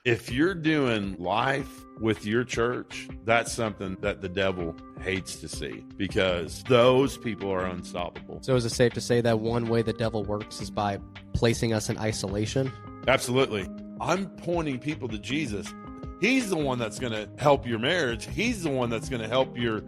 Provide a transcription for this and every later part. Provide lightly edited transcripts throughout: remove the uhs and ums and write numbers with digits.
If you're doing life with your church, that's something that the devil hates to see because those people are unstoppable. So is it safe to say that one way the devil works is by placing us in isolation? Absolutely. I'm pointing people to Jesus. He's the one that's going to help your marriage. He's the one that's going to help your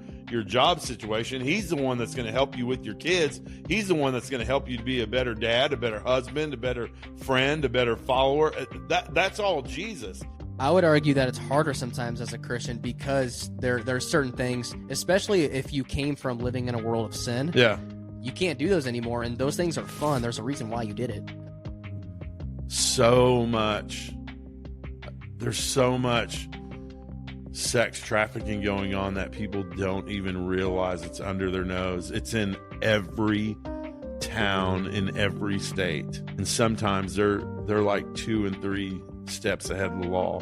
job situation. He's the one that's going to help you with your kids. He's the one that's going to help you to be a better dad, a better husband, a better friend, a better follower. That's all Jesus. I would argue that it's harder sometimes as a Christian because there are certain things, especially if you came from living in a world of sin. Yeah. You can't do those anymore, and those things are fun. There's a reason why you did it. So much. There's so much sex trafficking going on that people don't even realize it's under their nose. It's in every town, in every state. And sometimes they're like 2 and 3 steps ahead of the law.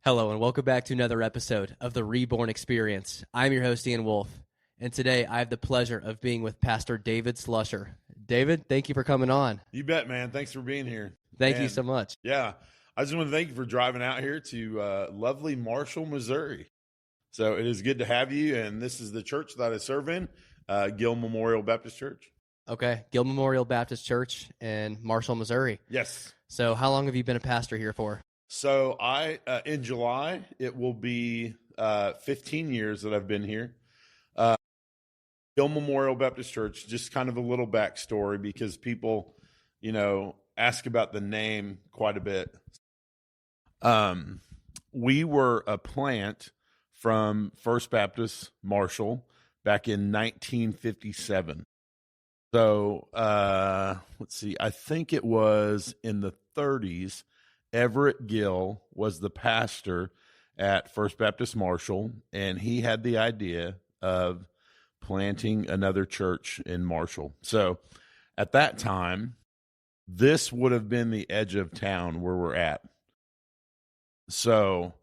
Hello, and welcome back to another episode of the Reborn Experience. I'm your host, Ian Wolf, and today I have the pleasure of being with Pastor David Slusher. David, thank you for coming on. You bet, man. Thanks for being here. Thank you so much. Yeah. I just want to thank you for driving out here to lovely Marshall, Missouri. So it is good to have you, and this is the church that I serve in, Gill Memorial Baptist Church. Okay, Gill Memorial Baptist Church in Marshall, Missouri. Yes. So how long have you been a pastor here for? So in July, it will be 15 years that I've been here. Gill Memorial Baptist Church, just kind of a little backstory because people, ask about the name quite a bit. We were a plant from First Baptist Marshall back in 1957. So let's see, I think it was in the 30s. Everett Gill was the pastor at First Baptist Marshall, and he had the idea of planting another church in Marshall. So at that time, this would have been the edge of town where we're at. So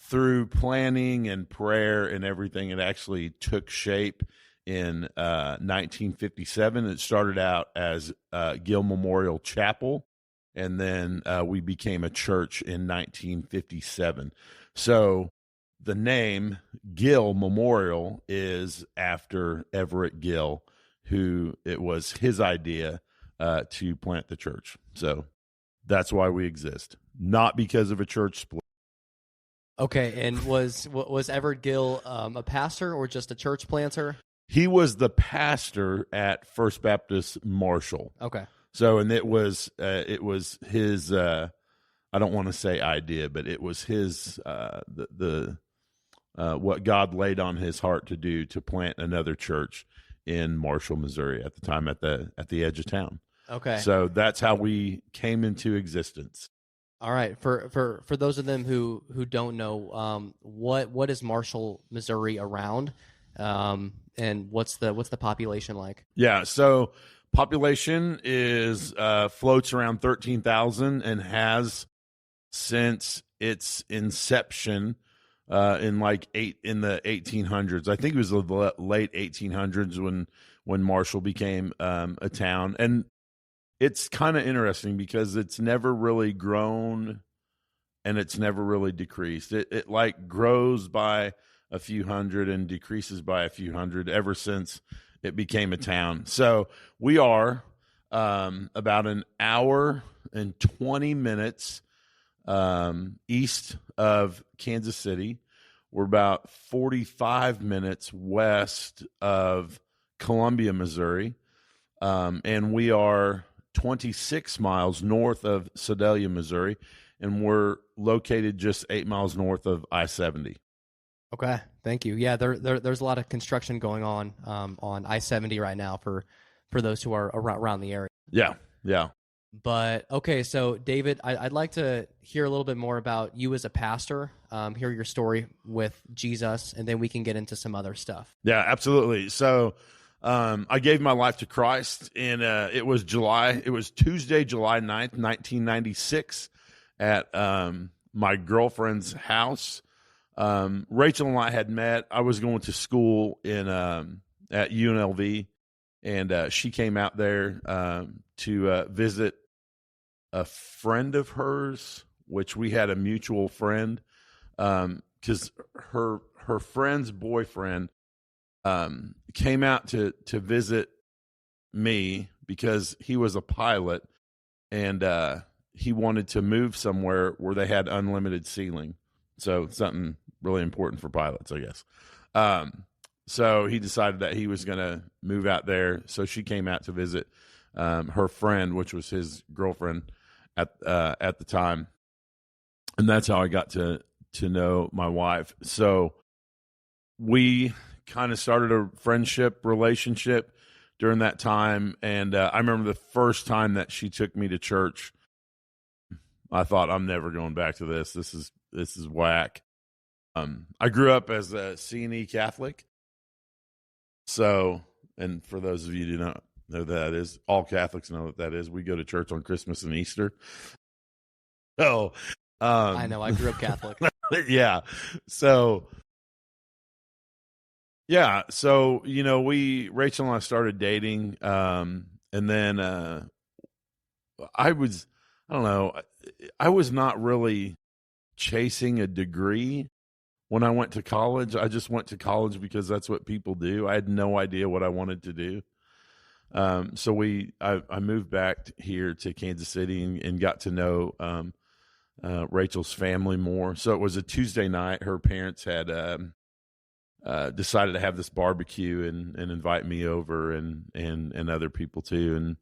through planning and prayer and everything, it actually took shape in 1957. It started out as Gill Memorial Chapel, and then we became a church in 1957. So the name Gill Memorial is after Everett Gill, who it was his idea to plant the church. So that's why we exist, not because of a church split. Okay, and was Everett Gill a pastor or just a church planter? He was the pastor at First Baptist Marshall. Okay. So, and it was his, I don't want to say idea, but it was his, what God laid on his heart to do to plant another church in Marshall, Missouri at the time at the edge of town. Okay. So that's how we came into existence. All right. For those of them who don't know, what is Marshall, Missouri around, and what's the population like? Yeah. So population is floats around 13,000 and has since its inception in the 1800s. I think it was the late 1800s when Marshall became a town. And it's kind of interesting because it's never really grown and it's never really decreased. It like grows by a few hundred and decreases by a few hundred ever since it became a town. So we are about an hour and 20 minutes east of Kansas City. We're about 45 minutes west of Columbia, Missouri. And we are 26 miles north of Sedalia, Missouri. And we're located just 8 miles north of I-70. Okay, thank you. Yeah, there's a lot of construction going on I-70 right now for those who are around the area. Yeah. But okay, so David, I'd like to hear a little bit more about you as a pastor, hear your story with Jesus, and then we can get into some other stuff. Yeah, absolutely. So I gave my life to Christ in it was Tuesday, July 9th, 1996 at my girlfriend's house. Rachel and I had met. I was going to school at UNLV, and she came out there to visit a friend of hers, which we had a mutual friend, because her friend's boyfriend came out to visit me because he was a pilot, and he wanted to move somewhere where they had unlimited ceiling. So something really important for pilots, I guess. So he decided that he was going to move out there. So she came out to visit her friend, which was his girlfriend at the time, and that's how I got to know my wife. So we kind of started a friendship relationship during that time, and I remember the first time that she took me to church. I thought, I'm never going back to this. This is whack. I grew up as a C&E Catholic. So, and for those of you who don't know that is, all Catholics know what that is. We go to church on Christmas and Easter. So, I know, I grew up Catholic. yeah. So, Rachel and I started dating, and then I don't know, I was not really chasing a degree when I went to college. I just went to college because that's what people do. I had no idea what I wanted to do. So I moved back here to Kansas City and got to know Rachel's family more. So it was a Tuesday night. Her parents had decided to have this barbecue and invite me over and other people too.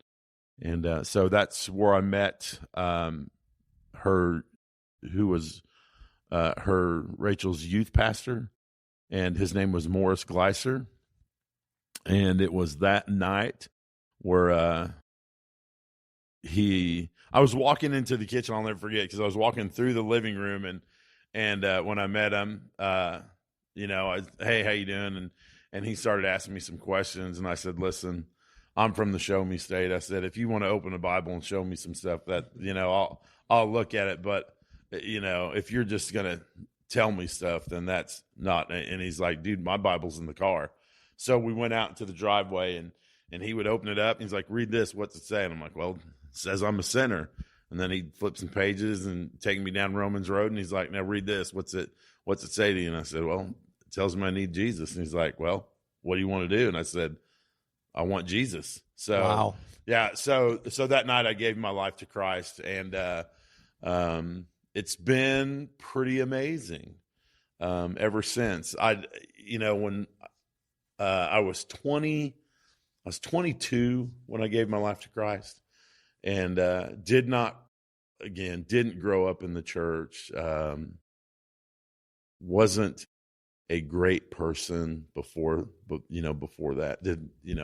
And so that's where I met her, who was Rachel's youth pastor, and his name was Morris Gleiser. And it was that night where I was walking into the kitchen. I'll never forget, because I was walking through the living room, and when I met him, hey, how you doing? And he started asking me some questions, and I said, listen, I'm from the Show Me State. I said, if you want to open a Bible and show me some stuff, that I'll look at it, but if you're just gonna tell me stuff, then that's not. And he's like, dude, my Bible's in the car. So we went out into the driveway, and he would open it up, and he's like, read this, what's it say? And I'm like, well, it says I'm a sinner. And then he'd flip some pages and take me down Romans Road, and he's like, now read this, what's it say to you? And I said, well, it tells me I need Jesus. And he's like, well, what do you want to do? And I said, I want Jesus. So Wow. Yeah, so that night I gave my life to Christ, and it's been pretty amazing ever since. When I was 22 when I gave my life to Christ, and didn't grow up in the church. Wasn't a great person before that.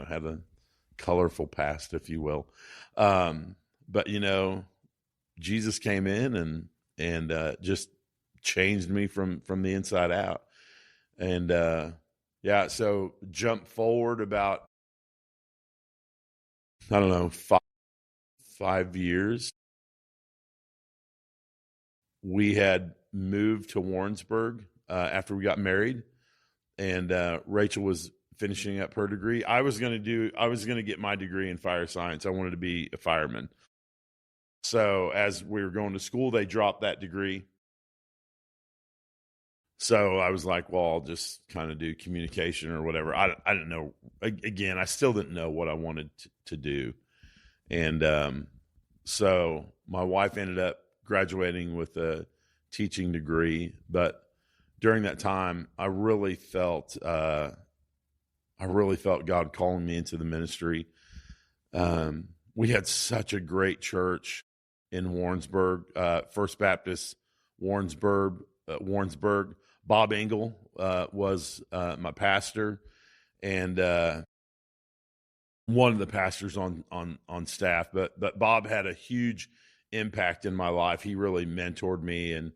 Had a colorful past, if you will. But Jesus came in and just changed me from the inside out. And so jump forward about, I don't know, 5 years. We had moved to Warrensburg after we got married, and Rachel was finishing up her degree. I was going to get my degree in fire science. I wanted to be a fireman. So as we were going to school, they dropped that degree. So I was like, well, I'll just kind of do communication or whatever. I didn't know. Again, I still didn't know what I wanted to do. And so my wife ended up graduating with a teaching degree. But during that time, I really felt God calling me into the ministry. We had such a great church in Warrensburg, First Baptist Warrensburg. Bob Engel was my pastor, and one of the pastors on staff. But Bob had a huge impact in my life. He really mentored me,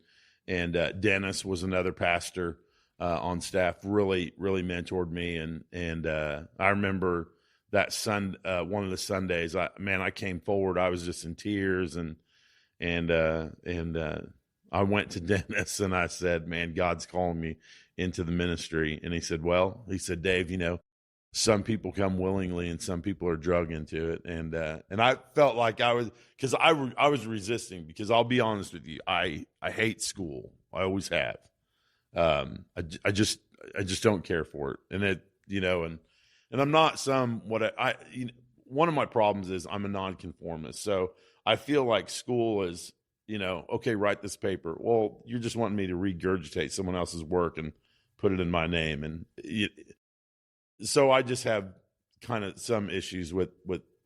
and Dennis was another pastor on staff. Really mentored me, and I remember that one of the Sundays. I came forward. I was just in tears, and I went to Dennis and I said, man, God's calling me into the ministry. And he said, Dave, some people come willingly and some people are drug into it. And I felt like I was, because I was resisting, because I'll be honest with you, I hate school. I always have. I just don't care for it. And it, and I'm not one of my problems is I'm a nonconformist. So I feel like school is, okay, write this paper. Well, you're just wanting me to regurgitate someone else's work and put it in my name. And so I just have kind of some issues with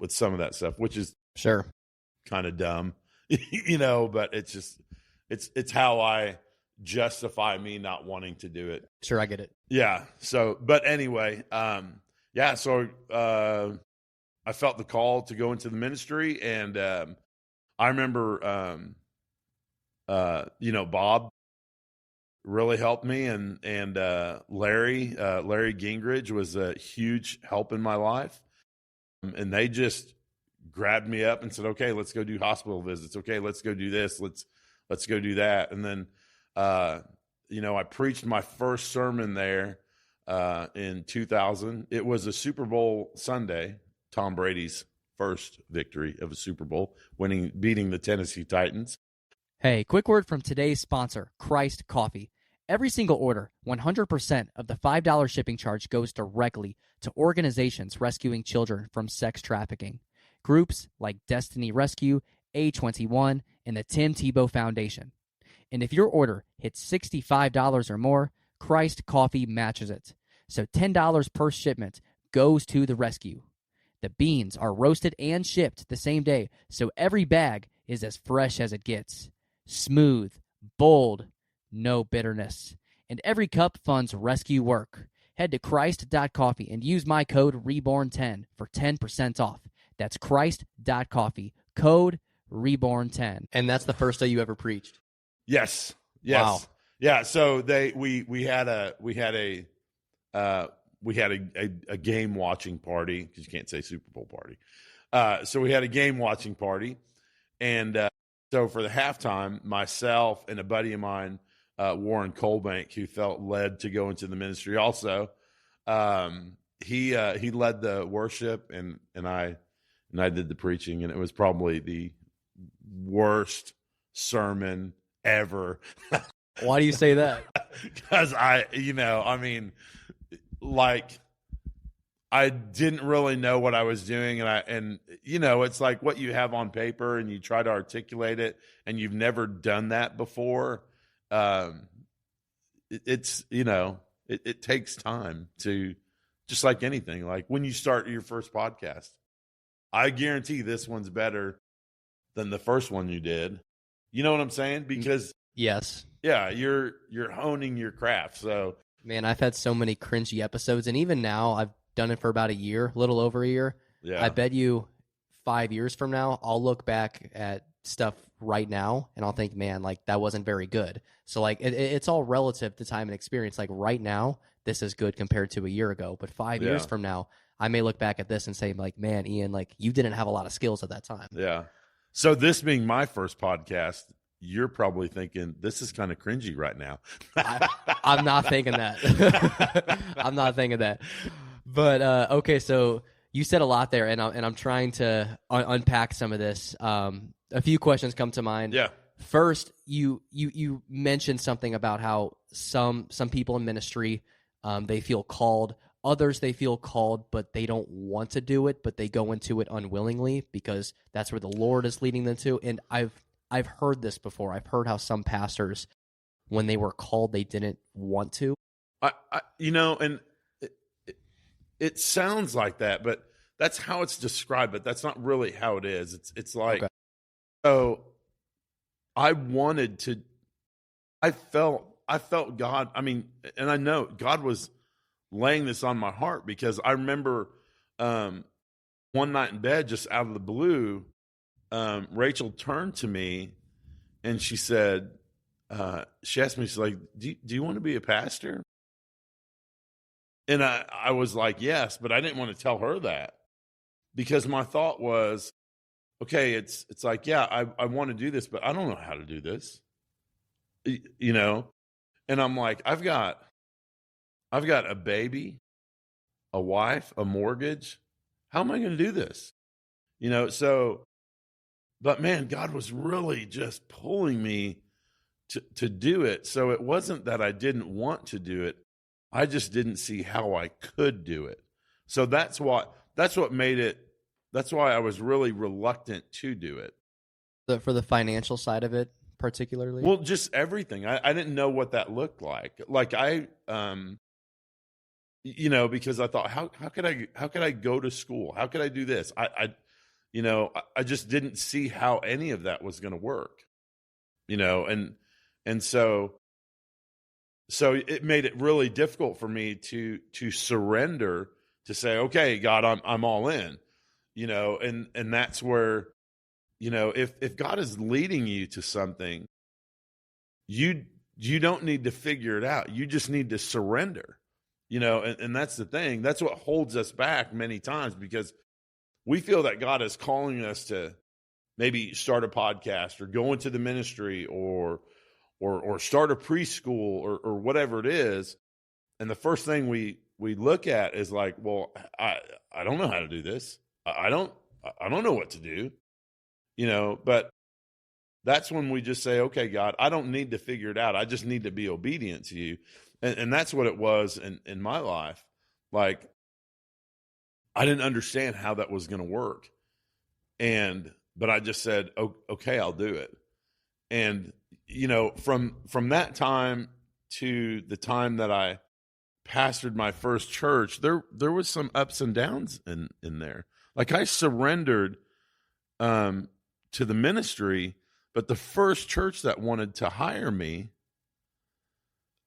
some of that stuff, which is Sure. kind of dumb, but it's just, it's how I justify me not wanting to do it. Sure. I get it. Yeah. So, but anyway, yeah. So, I felt the call to go into the ministry, and, I remember, Bob really helped me, and Larry Gingrich was a huge help in my life. And they just grabbed me up and said, okay, let's go do hospital visits. Okay, let's go do this. Let's go do that. And then, I preached my first sermon there in 2000. It was a Super Bowl Sunday, Tom Brady's first victory of a Super Bowl, beating the Tennessee Titans. Hey, quick word from today's sponsor, Christ Coffee. Every single order, 100% of the $5 shipping charge goes directly to organizations rescuing children from sex trafficking. Groups like Destiny Rescue, A21, and the Tim Tebow Foundation. And if your order hits $65 or more, Christ Coffee matches it. So $10 per shipment goes to the rescue. The beans are roasted and shipped the same day, so every bag is as fresh as it gets. Smooth, bold, no bitterness. And every cup funds rescue work. Head to Christ.coffee and use my code REBORN10 for 10% off. That's Christ.coffee, code REBORN10. And that's the first day you ever preached? Yes. Wow. Yeah. So we had a game watching party, because you can't say Super Bowl party. So we had a game watching party, and so for the halftime, myself and a buddy of mine, Warren Colbank, who felt led to go into the ministry also, he led the worship, and I did the preaching, and it was probably the worst sermon ever. Why do you say that? Because I didn't really know what I was doing, and it's like what you have on paper and you try to articulate it, and you've never done that before. It takes time to, just like anything, like when you start your first podcast. I guarantee this one's better than the first one you did. You know what I'm saying? Because yes. Yeah, you're honing your craft. So, man, I've had so many cringy episodes, and even now I've done it for about a year, a little over a year. Yeah. I bet you 5 years from now, I'll look back at stuff right now and I'll think, man, like that wasn't very good. So like it's all relative to time and experience. Like right now, this is good compared to a year ago, but 5 years from now, I may look back at this and say like, man, Ian, like you didn't have a lot of skills at that time. Yeah. So this being my first podcast, you're probably thinking this is kind of cringy right now. I'm not thinking that. I'm not thinking that. But okay, so you said a lot there, and I'm trying to unpack some of this. A few questions come to mind. Yeah. First, you mentioned something about how some people in ministry they feel called. Others they feel called, but they don't want to do it, but they go into it unwillingly because that's where the Lord is leading them to. And I've heard this before. I've heard how some pastors, when they were called, they didn't want to. And it sounds like that, but that's how it's described. But that's not really how it is. It's like, okay. So I wanted to. I felt God. I mean, and I know God was laying this on my heart, because I remember one night in bed, just out of the blue, Rachel turned to me and she said, she asked me, she's like, do you want to be a pastor? And I was like, yes, but I didn't want to tell her that, because my thought was, okay, it's like, yeah, I want to do this, but I don't know how to do this, and I'm like, I've got a baby, a wife, a mortgage. How am I going to do this? So, but man, God was really just pulling me to do it. So it wasn't that I didn't want to do it. I just didn't see how I could do it. So that's why I was really reluctant to do it. For the financial side of it, particularly? Well, just everything. I didn't know what that looked like. Like because I thought, how could I go to school? How could I do this? I just didn't see how any of that was going to work, and so it made it really difficult for me to surrender, to say, okay, God, I'm all in, and that's where, if God is leading you to something, you don't need to figure it out. You just need to surrender, and that's the thing. That's what holds us back many times, because we feel that God is calling us to maybe start a podcast or go into the ministry or start a preschool or whatever it is. And the first thing we look at is like, well, I don't know how to do this. I don't know what to do, but that's when we just say, okay, God, I don't need to figure it out. I just need to be obedient to you. And that's what it was in my life. Like, I didn't understand how that was going to work. But I just said, oh, okay, I'll do it. And, from that time to the time that I pastored my first church, there was some ups and downs in there. Like, I surrendered to the ministry, but the first church that wanted to hire me,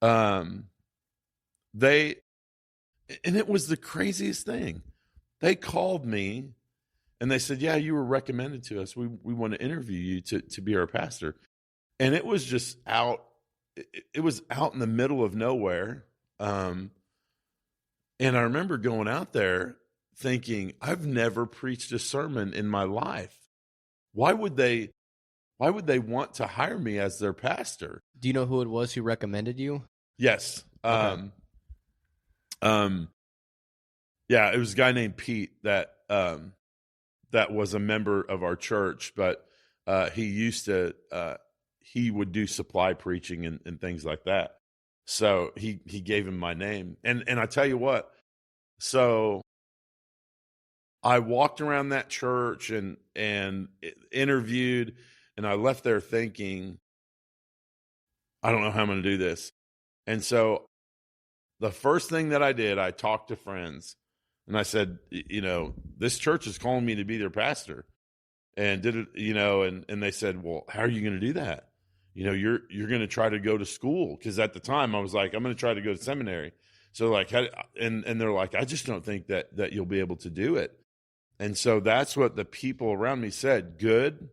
and it was the craziest thing. They called me and they said, yeah, you were recommended to us. We want to interview you to be our pastor. And it was just it was out in the middle of nowhere. And I remember going out there thinking, I've never preached a sermon in my life. Why would they want to hire me as their pastor? Do you know who it was who recommended you? Yes. Okay. Yeah, it was a guy named Pete that was a member of our church, but he would do supply preaching and things like that. So he gave him my name. And I tell you what, so I walked around that church and interviewed, and I left there thinking, I don't know how I'm going to do this. And so the first thing that I did, I talked to friends, and I said, this church is calling me to be their pastor. And did it, and they said, well, how are you going to do that? You're going to try to go to school. Cause at the time I was like, I'm going to try to go to seminary. So like, and they're like, I just don't think that you'll be able to do it. And so that's what the people around me said. Good,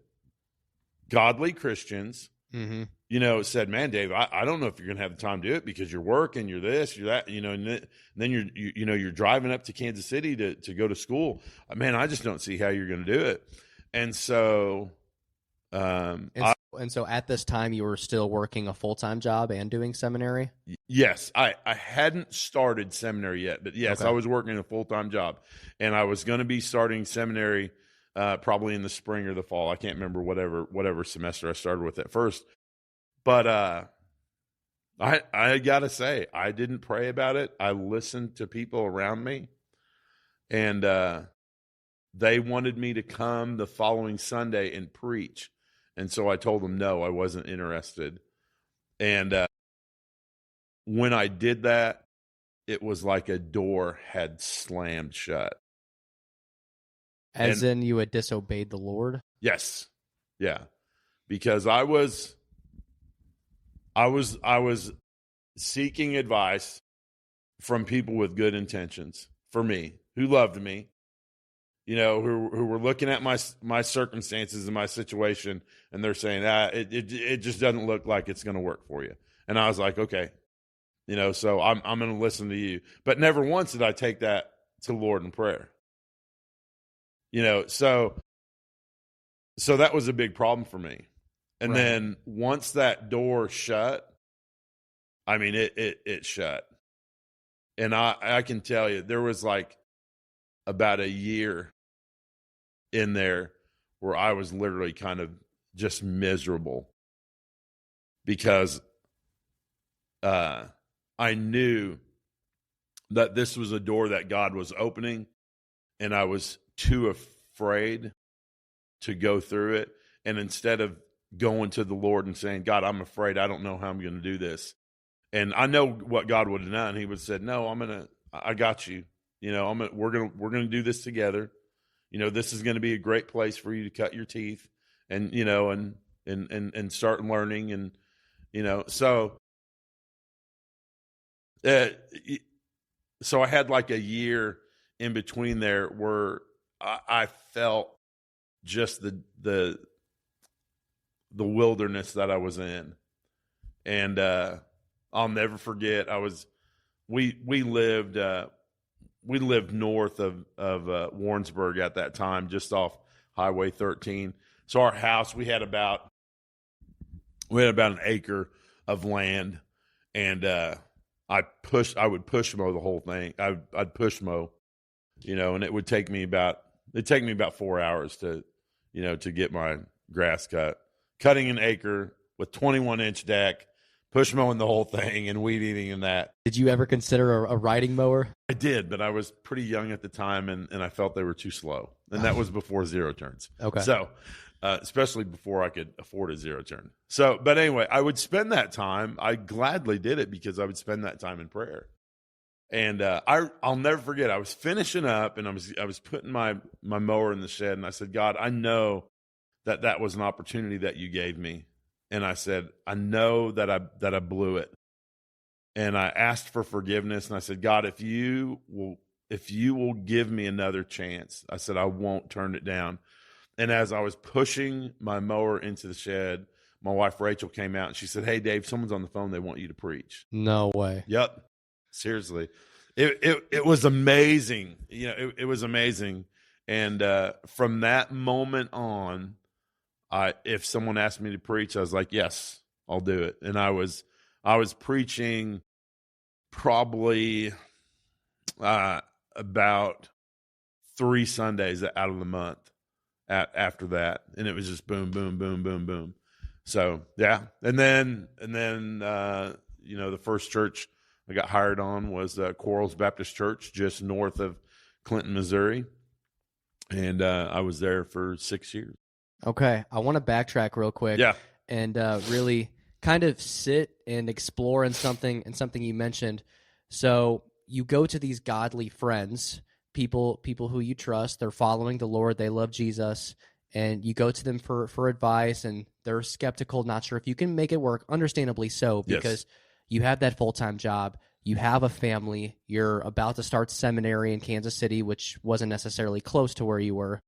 godly Christians, said, man, Dave, I don't know if you're going to have the time to do it, because you're working, you're this, you're that, and then you're driving up to Kansas City to go to school. Man, I just don't see how you're going to do it. And so, so at this time you were still working a full-time job and doing seminary? Yes, I hadn't started seminary yet, but yes, okay. I was working a full-time job, and I was going to be starting seminary probably in the spring or the fall. I can't remember whatever semester I started with at first. But I got to say, I didn't pray about it. I listened to people around me, and they wanted me to come the following Sunday and preach. And so I told them, no, I wasn't interested. And when I did that, it was like a door had slammed shut. As in you had disobeyed the Lord? Yes. Yeah. Because I was seeking advice from people with good intentions for me, who loved me, who were looking at my circumstances and my situation, and they're saying, it just doesn't look like it's going to work for you. And I was like, okay, so I'm going to listen to you. But never once did I take that to the Lord in prayer. So that was a big problem for me. And right. Then once that door shut, I mean, it shut. And I can tell you, there was like about a year in there where I was literally kind of just miserable because I knew that this was a door that God was opening, and I was too afraid to go through it. And instead of going to the Lord and saying, God, I'm afraid, I don't know how I'm going to do this. And I know what God would have done. He would have said, no, I got you. You know, we're going to do this together. You know, this is going to be a great place for you to cut your teeth and, you know, and start learning. And, you know, so I had like a year in between there where I felt just the wilderness that I was in. And I'll never forget, we lived north of Warrensburg at that time, just off Highway 13. So our house, we had about an acre of land, and I would push mow the whole thing. I'd push mow, you know, and it'd take me about 4 hours to get my grass cut. Cutting an acre with 21-inch deck, push mowing the whole thing, and weed eating and that. Did you ever consider a riding mower? I did, but I was pretty young at the time, and I felt they were too slow. And that was before zero turns. Okay. So, especially before I could afford a zero turn. So, but anyway, I would spend that time. I gladly did it because I would spend that time in prayer. And I'll never forget, I was finishing up, and I was putting my mower in the shed, and I said, God, I know that was an opportunity that you gave me. And I said, I know that I blew it. And I asked for forgiveness, and I said, God, if you will give me another chance, I said, I won't turn it down. And as I was pushing my mower into the shed, my wife Rachel came out, and she said, hey, Dave, someone's on the phone. They want you to preach. No way. Yep. Seriously. It was amazing. You know, it was amazing. And from that moment on, if someone asked me to preach, I was like, yes, I'll do it. And I was preaching probably about 3 Sundays out of the month after that. And it was just boom, boom, boom, boom, boom. So, yeah. And then you know, the first church I got hired on was Quarles Baptist Church, just north of Clinton, Missouri. And I was there for 6 years. Okay, I want to backtrack real quick. Yeah. And really kind of sit and explore in something you mentioned. So you go to these godly friends, people who you trust. They're following the Lord. They love Jesus. And you go to them for advice, and they're skeptical, not sure if you can make it work, understandably so, because you have that full-time job. You have a family. You're about to start seminary in Kansas City, which wasn't necessarily close to where you were.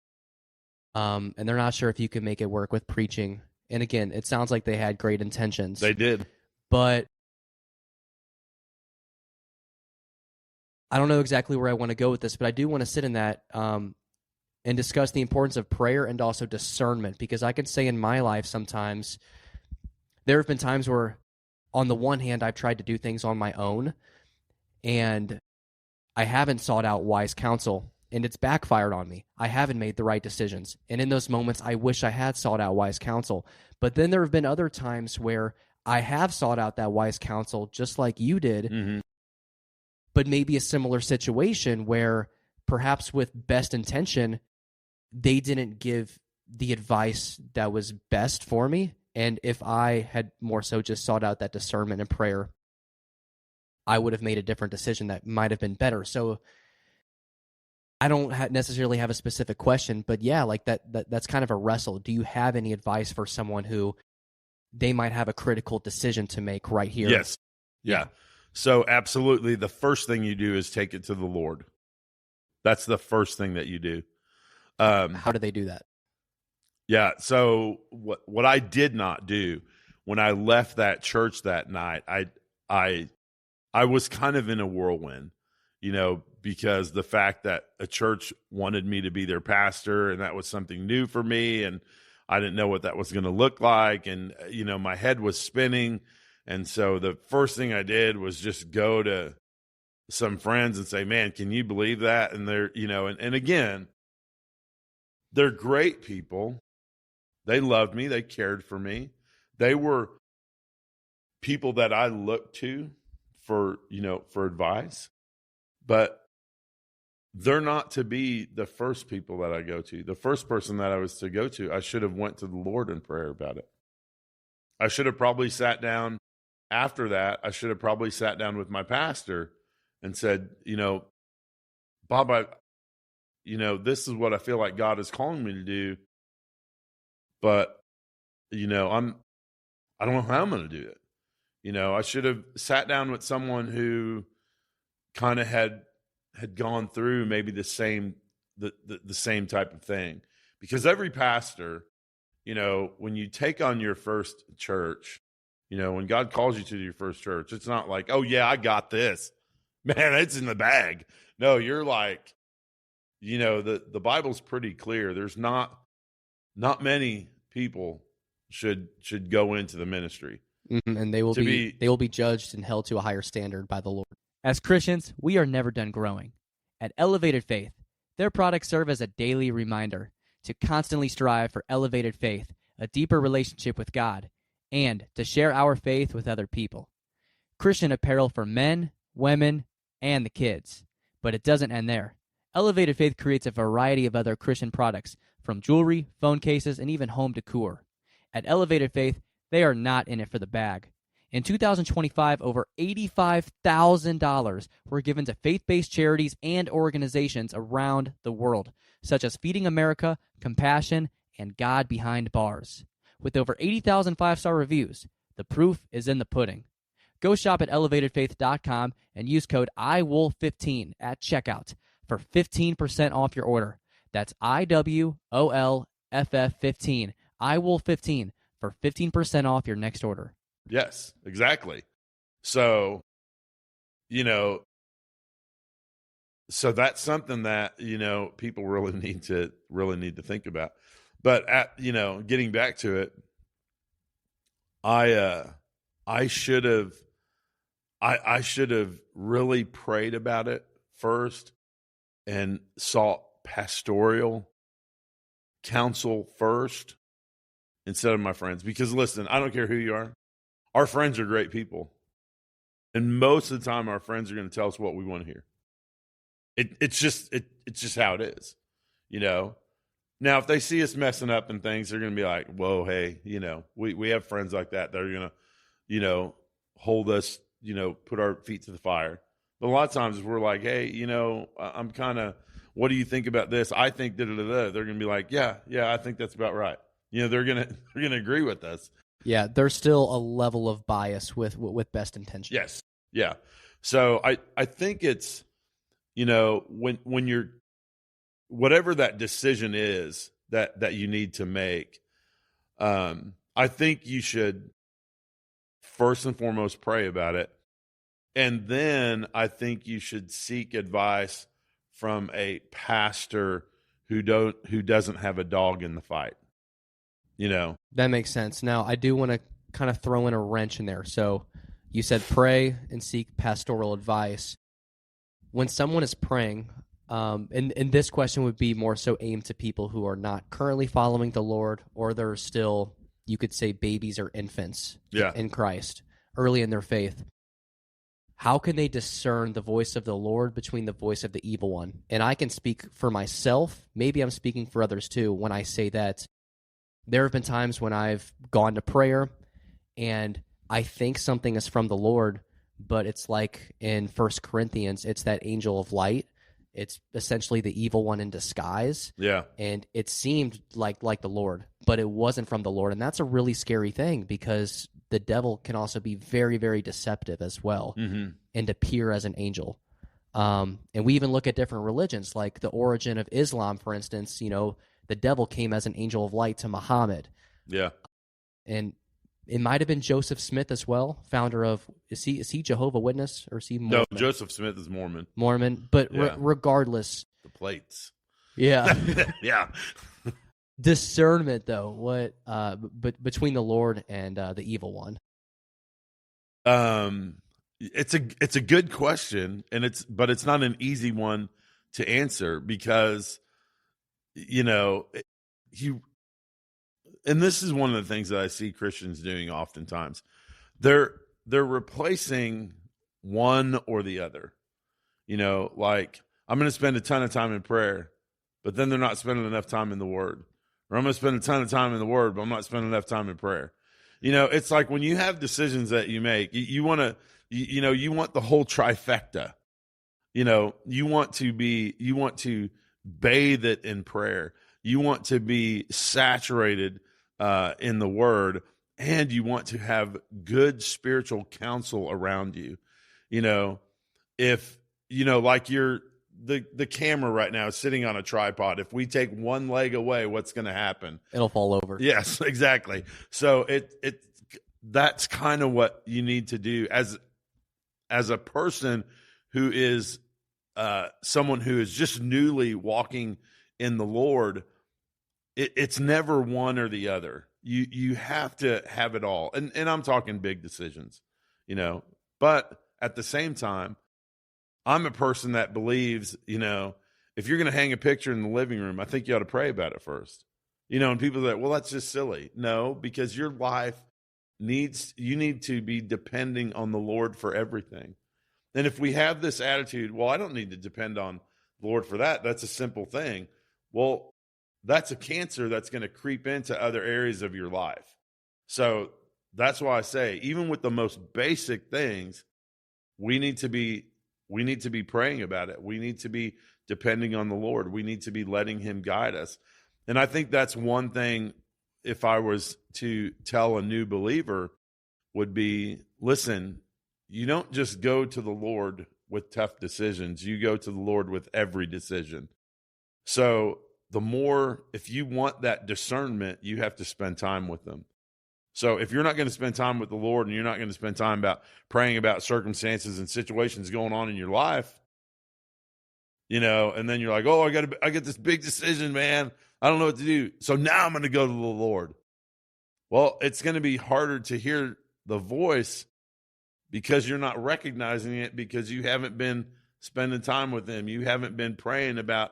And they're not sure if you can make it work with preaching. And again, it sounds like they had great intentions. They did. But I don't know exactly where I want to go with this, but I do want to sit in that and discuss the importance of prayer and also discernment, because I can say in my life sometimes there have been times where, on the one hand, I've tried to do things on my own, and I haven't sought out wise counsel. And it's backfired on me. I haven't made the right decisions. And in those moments, I wish I had sought out wise counsel. But then there have been other times where I have sought out that wise counsel, just like you did, but maybe a similar situation where perhaps with best intention, they didn't give the advice that was best for me. And if I had more so just sought out that discernment and prayer, I would have made a different decision that might have been better. So I don't necessarily have a specific question, but yeah, like that's kind of a wrestle. Do you have any advice for someone who they might have a critical decision to make right here? Yes. Yeah. So absolutely, the first thing you do is take it to the Lord. That's the first thing that you do. How do they do that? Yeah. So what I did not do when I left that church that night, I was kind of in a whirlwind, you know, because the fact that a church wanted me to be their pastor, and that was something new for me, and I didn't know what that was going to look like, and you know, my head was spinning. And so the first thing I did was just go to some friends and say, man, can you believe that? And they're, and again, they're great people. They loved me. They cared for me. They were people that I looked to for advice, but they're not to be the first people that I go to. The first person that I was to go to, I should have went to the Lord in prayer about it. I should have probably sat down after that. I should have probably sat down with my pastor and said, Bob, this is what I feel like God is calling me to do, but, I don't know how I'm going to do it. I should have sat down with someone who kind of had gone through maybe the same type of thing, because every pastor, when you take on your first church, when God calls you to your first church, it's not like, oh yeah, I got this, man, it's in the bag. No, you're like, the Bible's pretty clear. There's not many people should go into the ministry. And they will be judged and held to a higher standard by the Lord. As Christians, we are never done growing. At Elevated Faith, their products serve as a daily reminder to constantly strive for elevated faith, a deeper relationship with God, and to share our faith with other people. Christian apparel for men, women, and the kids. But it doesn't end there. Elevated Faith creates a variety of other Christian products, from jewelry, phone cases, and even home decor. At Elevated Faith, they are not in it for the bag. In 2025, over $85,000 were given to faith-based charities and organizations around the world, such as Feeding America, Compassion, and God Behind Bars. With over 80,000 five-star reviews, the proof is in the pudding. Go shop at elevatedfaith.com and use code IWOLF15 at checkout for 15% off your order. That's IWOLFF15, IWOLF15 for 15% off your next order. Yes, exactly. So, so that's something that, people really need to think about. But getting back to it, I should have really prayed about it first and sought pastoral counsel first instead of my friends. Because listen, I don't care who you are. Our friends are great people. And most of the time our friends are going to tell us what we want to hear. It's just how it is, Now, if they see us messing up and things, they're going to be like, whoa, hey, we have friends like that. They're going to, hold us, put our feet to the fire. But a lot of times we're like, hey, I'm kind of, what do you think about this? I think da-da-da-da. They're going to be like, yeah, I think that's about right. They're going to agree with us. Yeah, there's still a level of bias with best intentions. Yes. Yeah. So I think it's, when you're, whatever that decision is that you need to make, I think you should first and foremost pray about it. And then I think you should seek advice from a pastor who doesn't have a dog in the fight. That makes sense. Now, I do want to kind of throw in a wrench in there. So you said pray and seek pastoral advice. When someone is praying, and this question would be more so aimed to people who are not currently following the Lord, or they're still, you could say, babies or infants in Christ, early in their faith. How can they discern the voice of the Lord between the voice of the evil one? And I can speak for myself. Maybe I'm speaking for others too when I say that there have been times when I've gone to prayer and I think something is from the Lord, but it's like in 1 Corinthians, it's that angel of light. It's essentially the evil one in disguise. Yeah. And it seemed like the Lord, but it wasn't from the Lord. And that's a really scary thing, because the devil can also be very, very deceptive as well, and appear as an angel. And we even look at different religions, like the origin of Islam, for instance. The devil came as an angel of light to Muhammad. Yeah. And it might have been Joseph Smith as well, founder of, is he Jehovah Witness, or is he Mormon? No, Joseph Smith is Mormon. But regardless. The plates. Yeah. Yeah. Discernment, though, what between the Lord and the evil one? It's a good question, and but it's not an easy one to answer because you and this is one of the things that I see Christians doing oftentimes. They're replacing one or the other. Like I'm going to spend a ton of time in prayer, but then they're not spending enough time in the Word. Or I'm going to spend a ton of time in the Word, but I'm not spending enough time in prayer. It's like when you have decisions that you make, you want to, you want the whole trifecta. You want to bathe it in prayer. You want to be saturated in the Word, and you want to have good spiritual counsel around you. If like the camera right now is sitting on a tripod. If we take one leg away, what's going to happen? It'll fall over. Yes, exactly. So that's kind of what you need to do as a person who is someone who is just newly walking in the Lord. It's never one or the other. You have to have it all. And I'm talking big decisions, but at the same time, I'm a person that believes, if you're going to hang a picture in the living room, I think you ought to pray about it first. And people that, well, that's just silly. No, because your life you need to be depending on the Lord for everything. And if we have this attitude, well, I don't need to depend on the Lord for that. That's a simple thing. Well, that's a cancer that's going to creep into other areas of your life. So that's why I say, even with the most basic things, we need to be praying about it. We need to be depending on the Lord. We need to be letting him guide us. And I think that's one thing, if I was to tell a new believer, would be, listen, you don't just go to the Lord with tough decisions. You go to the Lord with every decision. So if you want that discernment, you have to spend time with them. So if you're not going to spend time with the Lord and you're not going to spend time about praying about circumstances and situations going on in your life, and then you're like, oh, I get this big decision, man. I don't know what to do. So now I'm going to go to the Lord. Well, it's going to be harder to hear the voice because you're not recognizing it, because you haven't been spending time with him. You haven't been praying about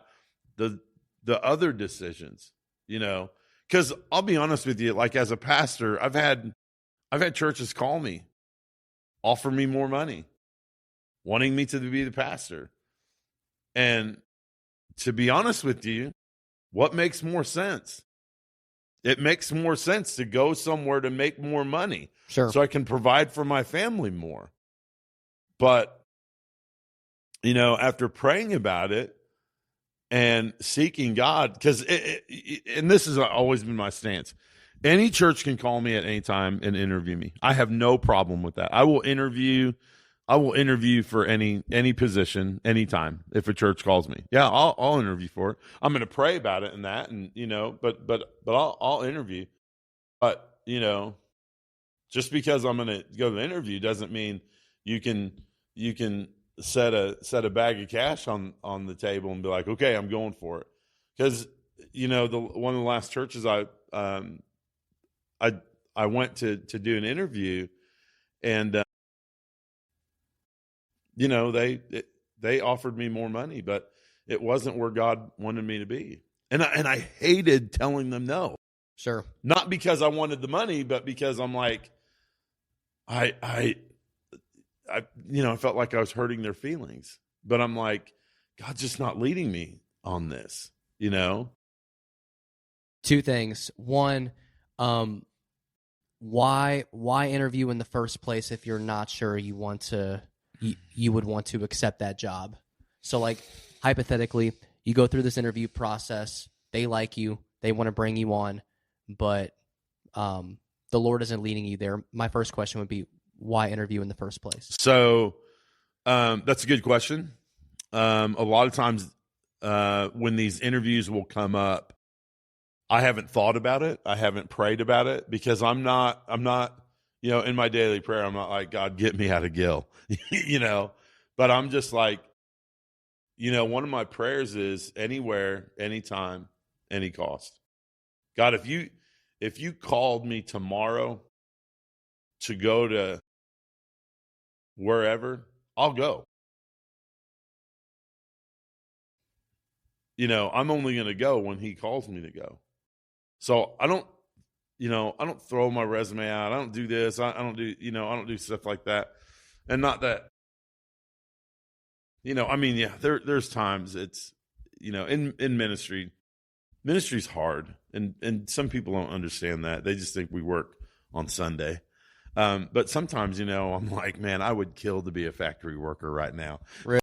the other decisions, Because I'll be honest with you, like as a pastor, I've had churches call me, offer me more money, wanting me to be the pastor. And to be honest with you, what makes more sense? It makes more sense to go somewhere to make more money. Sure. So I can provide for my family more. But, after praying about it, and seeking God, because and this has always been my stance. Any church can call me at any time and interview me. I have no problem with that. I will interview for any position, anytime. If a church calls me, yeah, I'll interview for it. I'm going to pray about it and that, and but I'll interview. But just because I'm going to go to the interview doesn't mean you can set a bag of cash on the table and be like, okay, I'm going for it. Because one of the last churches I went to do an interview, and they offered me more money, but it wasn't where God wanted me to be, and I hated telling them no. Sure. Not because I wanted the money, but because I'm like, I felt like I was hurting their feelings, but I'm like, God's just not leading me on this, Two things. One, why interview in the first place if you're not sure you would want to accept that job? So like hypothetically, you go through this interview process, they like you, they want to bring you on, but the Lord isn't leading you there. My first question would be, why interview in the first place? So that's a good question. A lot of times when these interviews will come up, I haven't thought about it. I haven't prayed about it, because I'm not, in my daily prayer, I'm not like, God, get me out of Gill, but I'm just like, one of my prayers is anywhere, anytime, any cost. God, if you called me tomorrow to go to wherever, I'll go. I'm only going to go when he calls me to go. So I don't throw my resume out. I don't do this. I don't do, I don't do stuff like that. And not that, there's times it's, in ministry's hard. And some people don't understand that. They just think we work on Sunday. But sometimes, I'm like, man, I would kill to be a factory worker right now. Really?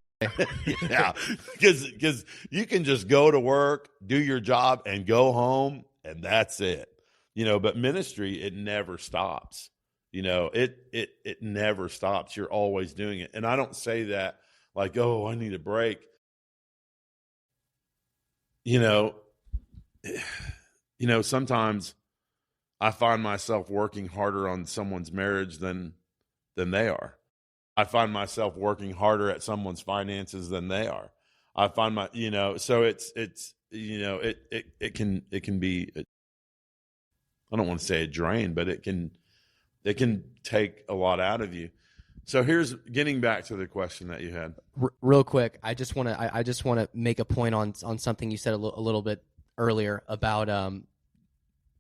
Yeah, because you can just go to work, do your job, and go home, and that's it. But ministry, it never stops. It never stops. You're always doing it. And I don't say that like, oh, I need a break. Sometimes I find myself working harder on someone's marriage than they are. I find myself working harder at someone's finances than they are. I find so it can be, I don't want to say a drain, but it can take a lot out of you. So here's getting back to the question that you had. Real quick, I just want to make a point on something you said a little bit earlier about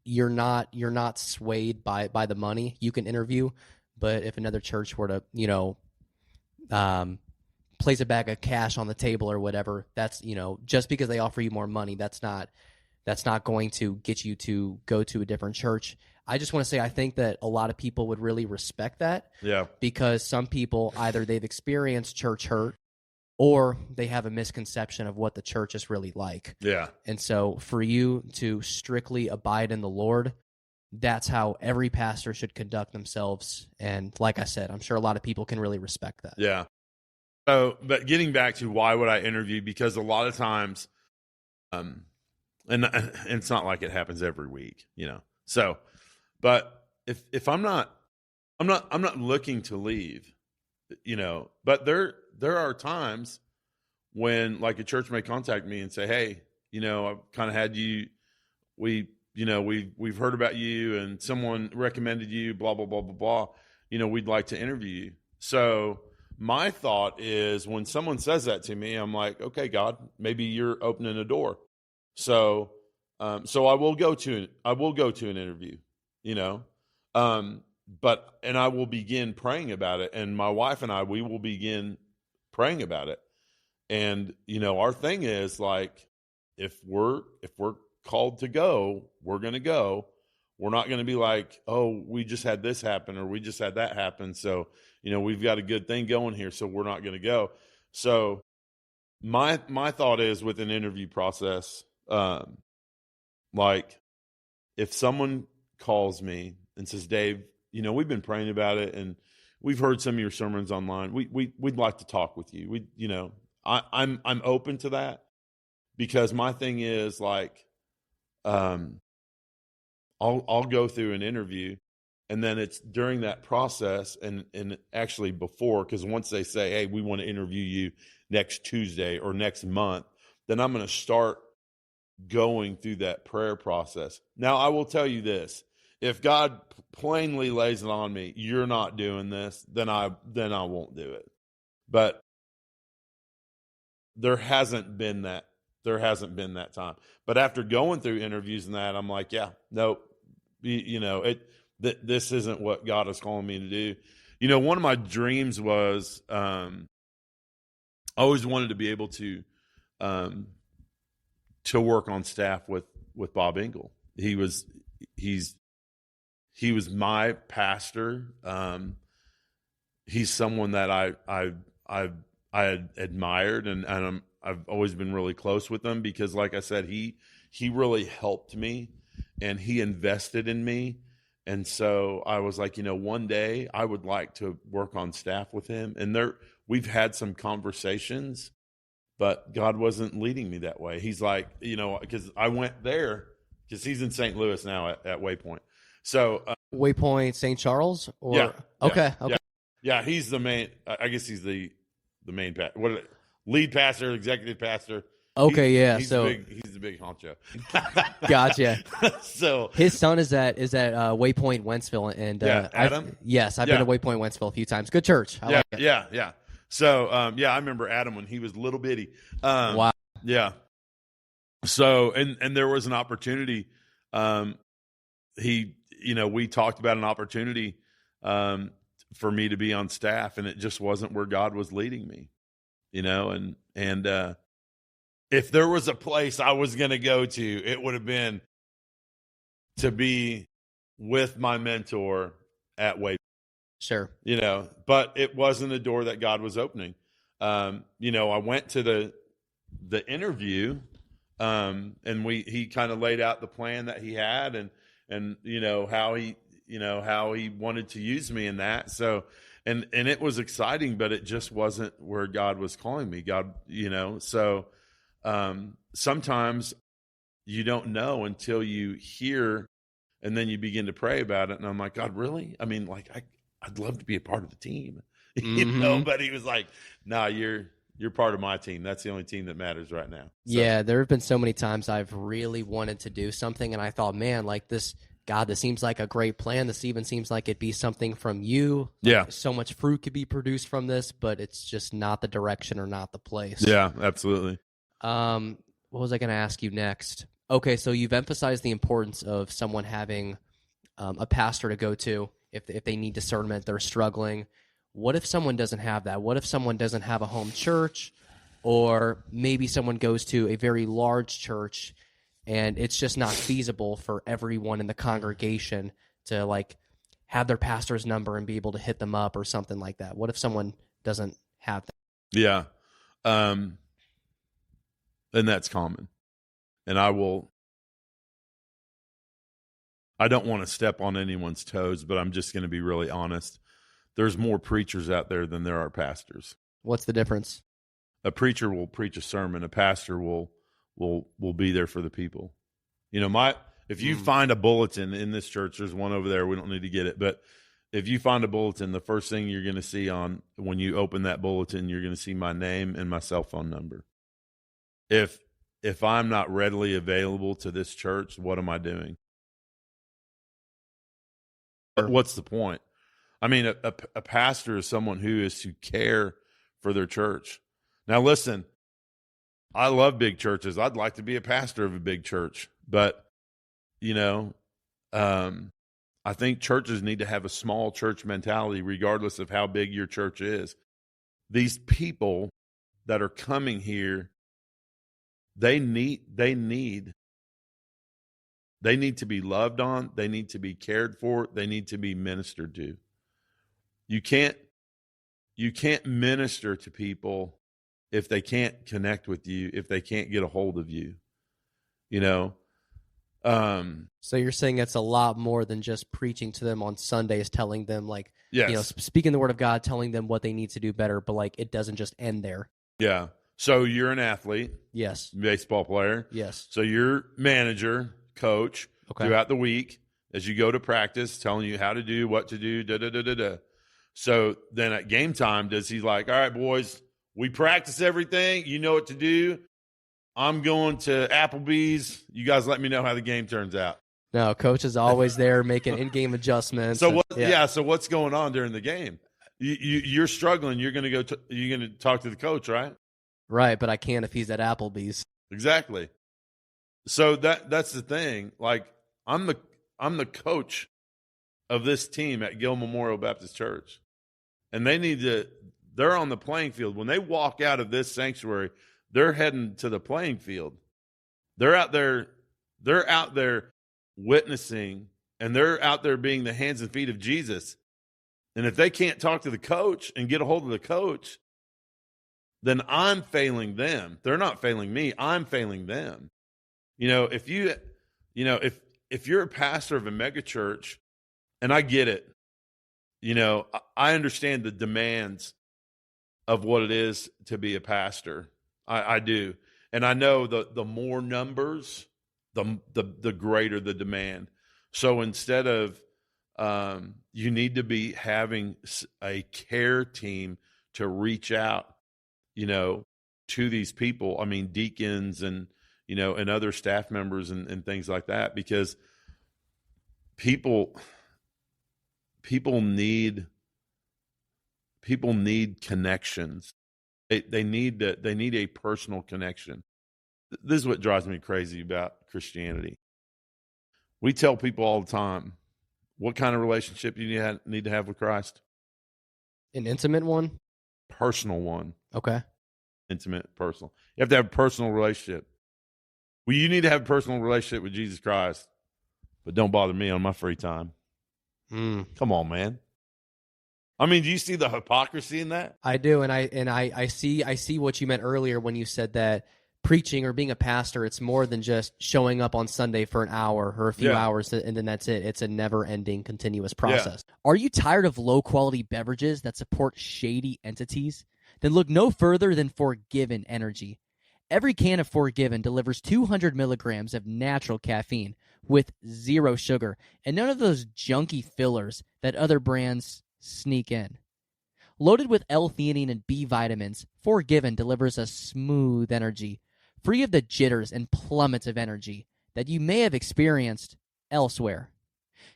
you're not swayed by the money. You can interview, but if another church were to place a bag of cash on the table or whatever, that's just because they offer you more money, that's not going to get you to go to a different church. I just want to say I think that a lot of people would really respect that. Yeah. Because some people, either they've experienced church hurt or they have a misconception of what the church is really like. Yeah. And so for you to strictly abide in the Lord, that's how every pastor should conduct themselves. And like I said, I'm sure a lot of people can really respect that. Yeah. So, but getting back to why would I interview? Because a lot of times, and it's not like it happens every week, So, but if I'm not looking to leave, but there are times when like a church may contact me and say, hey, I've kind of had you, we've heard about you and someone recommended you, blah, blah, blah, blah, blah. We'd like to interview you. So my thought is when someone says that to me, I'm like, okay, God, maybe you're opening a door. So I will go to an interview, but I will begin praying about it. And my wife and we will begin praying about it. And, our thing is like, if we're called to go, we're going to go. We're not going to be like, oh, we just had this happen or we just had that happen. So, we've got a good thing going here, so we're not going to go. So my thought is with an interview process, like if someone calls me and says, Dave, we've been praying about it and we've heard some of your sermons online. We'd like to talk with you. I'm open to that because my thing is like, I'll go through an interview and then it's during that process and actually before, because once they say, hey, we want to interview you next Tuesday or next month, then I'm going to start going through that prayer process. Now, I will tell you this. If God plainly lays it on me, you're not doing this, then I won't do it. But there hasn't been that time. But after going through interviews and that, I'm like, yeah, nope. This isn't what God is calling me to do. One of my dreams was I always wanted to be able to work on staff with Bob Engel. He was my pastor. He's someone that I had admired and I've always been really close with him because, like I said, he really helped me and he invested in me. And so I was like, one day I would like to work on staff with him. And we've had some conversations, but God wasn't leading me that way. He's like, because I went there because he's in St. Louis now at Waypoint. So Waypoint St. Charles? Or yeah. Okay. Yeah, he's the main. I guess he's the main lead pastor, executive pastor. Okay, yeah. He's So he's the big honcho. gotcha. So His son is at Waypoint Wentzville, and Adam. Yes, I've been to Waypoint Wentzville a few times. Good church. I like it. Yeah. So I remember Adam when he was little bitty. Wow. Yeah. So and there was an opportunity. We talked about an opportunity for me to be on staff, and it just wasn't where God was leading me. And if there was a place I was going to go to, it would have been to be with my mentor at Waypoint. Sure. But it wasn't a door that God was opening. I went to the interview, and he kind of laid out the plan that he had, and how he wanted to use me in that. So, and it was exciting, but it just wasn't where God was calling me. So sometimes you don't know until you hear, and then you begin to pray about it. And I'm like, God, really? I mean, like, I'd love to be a part of the team, but he was like, nah, you're part of my team. That's the only team that matters right now. So. Yeah, there have been so many times I've really wanted to do something, and I thought, man, like this seems like a great plan. This even seems like it'd be something from you. Yeah. So much fruit could be produced from this, but it's just not the direction or not the place. Yeah, absolutely. What was I going to ask you next? Okay, so you've emphasized the importance of someone having a pastor to go to if they need discernment, they're struggling. What if someone doesn't have that? What if someone doesn't have a home church, or maybe someone goes to a very large church and it's just not feasible for everyone in the congregation to like have their pastor's number and be able to hit them up or something like that? What if someone doesn't have that? Yeah. And that's common. And I don't want to step on anyone's toes, but I'm just going to be really honest. There's more preachers out there than there are pastors. What's the difference? A preacher will preach a sermon. A pastor will be there for the people. If you find a bulletin in this church, there's one over there. We don't need to get it, but if you find a bulletin, the first thing you're going to see when you open that bulletin, you're going to see my name and my cell phone number. If I'm not readily available to this church, what am I doing? What's the point? I mean, a pastor is someone who is to care for their church. Now, listen, I love big churches. I'd like to be a pastor of a big church, but I think churches need to have a small church mentality, regardless of how big your church is. These people that are coming here, they need to be loved on. They need to be cared for. They need to be ministered to. You can't minister to people if they can't connect with you, if they can't get a hold of you. So you're saying it's a lot more than just preaching to them on Sundays, telling them yes. Speaking the word of God, telling them what they need to do better, but it doesn't just end there. Yeah. So you're an athlete. Yes. Baseball player. Yes. So you're manager, coach throughout the week as you go to practice, telling you how to do, what to do, da-da-da-da-da. So then at game time, does he all right, boys, we practice everything. You know what to do. I'm going to Applebee's. You guys let me know how the game turns out. No, coach is always there making in-game adjustments. So so what's going on during the game? You're struggling. You're going to talk to the coach, right? Right, but I can't if he's at Applebee's. Exactly. So that's the thing. I'm the coach of this team at Gill Memorial Baptist Church. And they're on the playing field. When they walk out of this sanctuary, they're heading to the playing field. They're out there witnessing, and they're out there being the hands and feet of Jesus. And if they can't talk to the coach and get a hold of the coach, then I'm failing them. They're not failing me. I'm failing them. If you're a pastor of a mega church, and I get it, I understand the demands of what it is to be a pastor. I do. And I know the more numbers, the greater the demand. So instead of, you need to be having a care team to reach out, to these people. I mean, deacons and, and other staff members and things like that, because people need connections. They need a personal connection. This is what drives me crazy about Christianity. We tell people all the time, what kind of relationship you need to have with Christ? An intimate one? Personal one. Okay. Intimate, personal. You have to have a personal relationship. Well, you need to have a personal relationship with Jesus Christ, but don't bother me on my free time. Come on, man. I mean, do you see the hypocrisy in that? I do, and I see what you meant earlier when you said that preaching or being a pastor, it's more than just showing up on Sunday for an hour or a few hours and then that's it. It's a never-ending, continuous process. Yeah. Are you tired of low-quality beverages that support shady entities? Then look no further than Forgiven Energy. Every can of Forgiven delivers 200 milligrams of natural caffeine with 0 sugar and none of those junky fillers that other brands sneak in. Loaded with L-theanine and B vitamins, Forgiven delivers a smooth energy, free of the jitters and plummets of energy that you may have experienced elsewhere.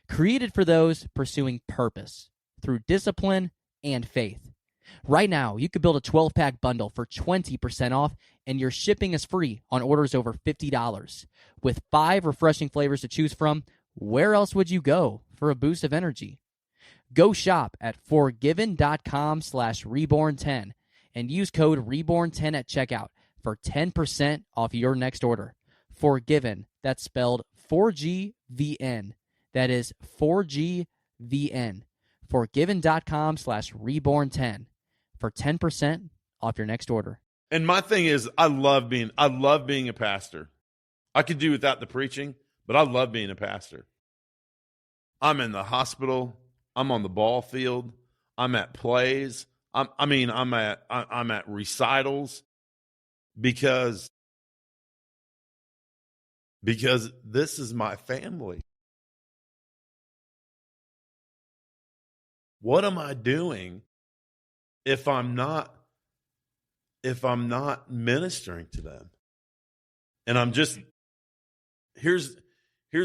Created for those pursuing purpose through discipline and faith. Right now, you could build a 12-pack bundle for 20% off, and your shipping is free on orders over $50. With 5 refreshing flavors to choose from, where else would you go for a boost of energy? Go shop at forgiven.com/reborn10 and use code reborn10 at checkout for 10% off your next order. Forgiven, that's spelled 4GVN. That is 4GVN. Forgiven.com/reborn10 for 10% off your next order. And my thing is, I love being a pastor. I could do without the preaching, but I love being a pastor. I'm in the hospital. I'm on the ball field. I'm at plays. I'm at recitals because this is my family. What am I doing if I'm not ministering to them? And I'm just here's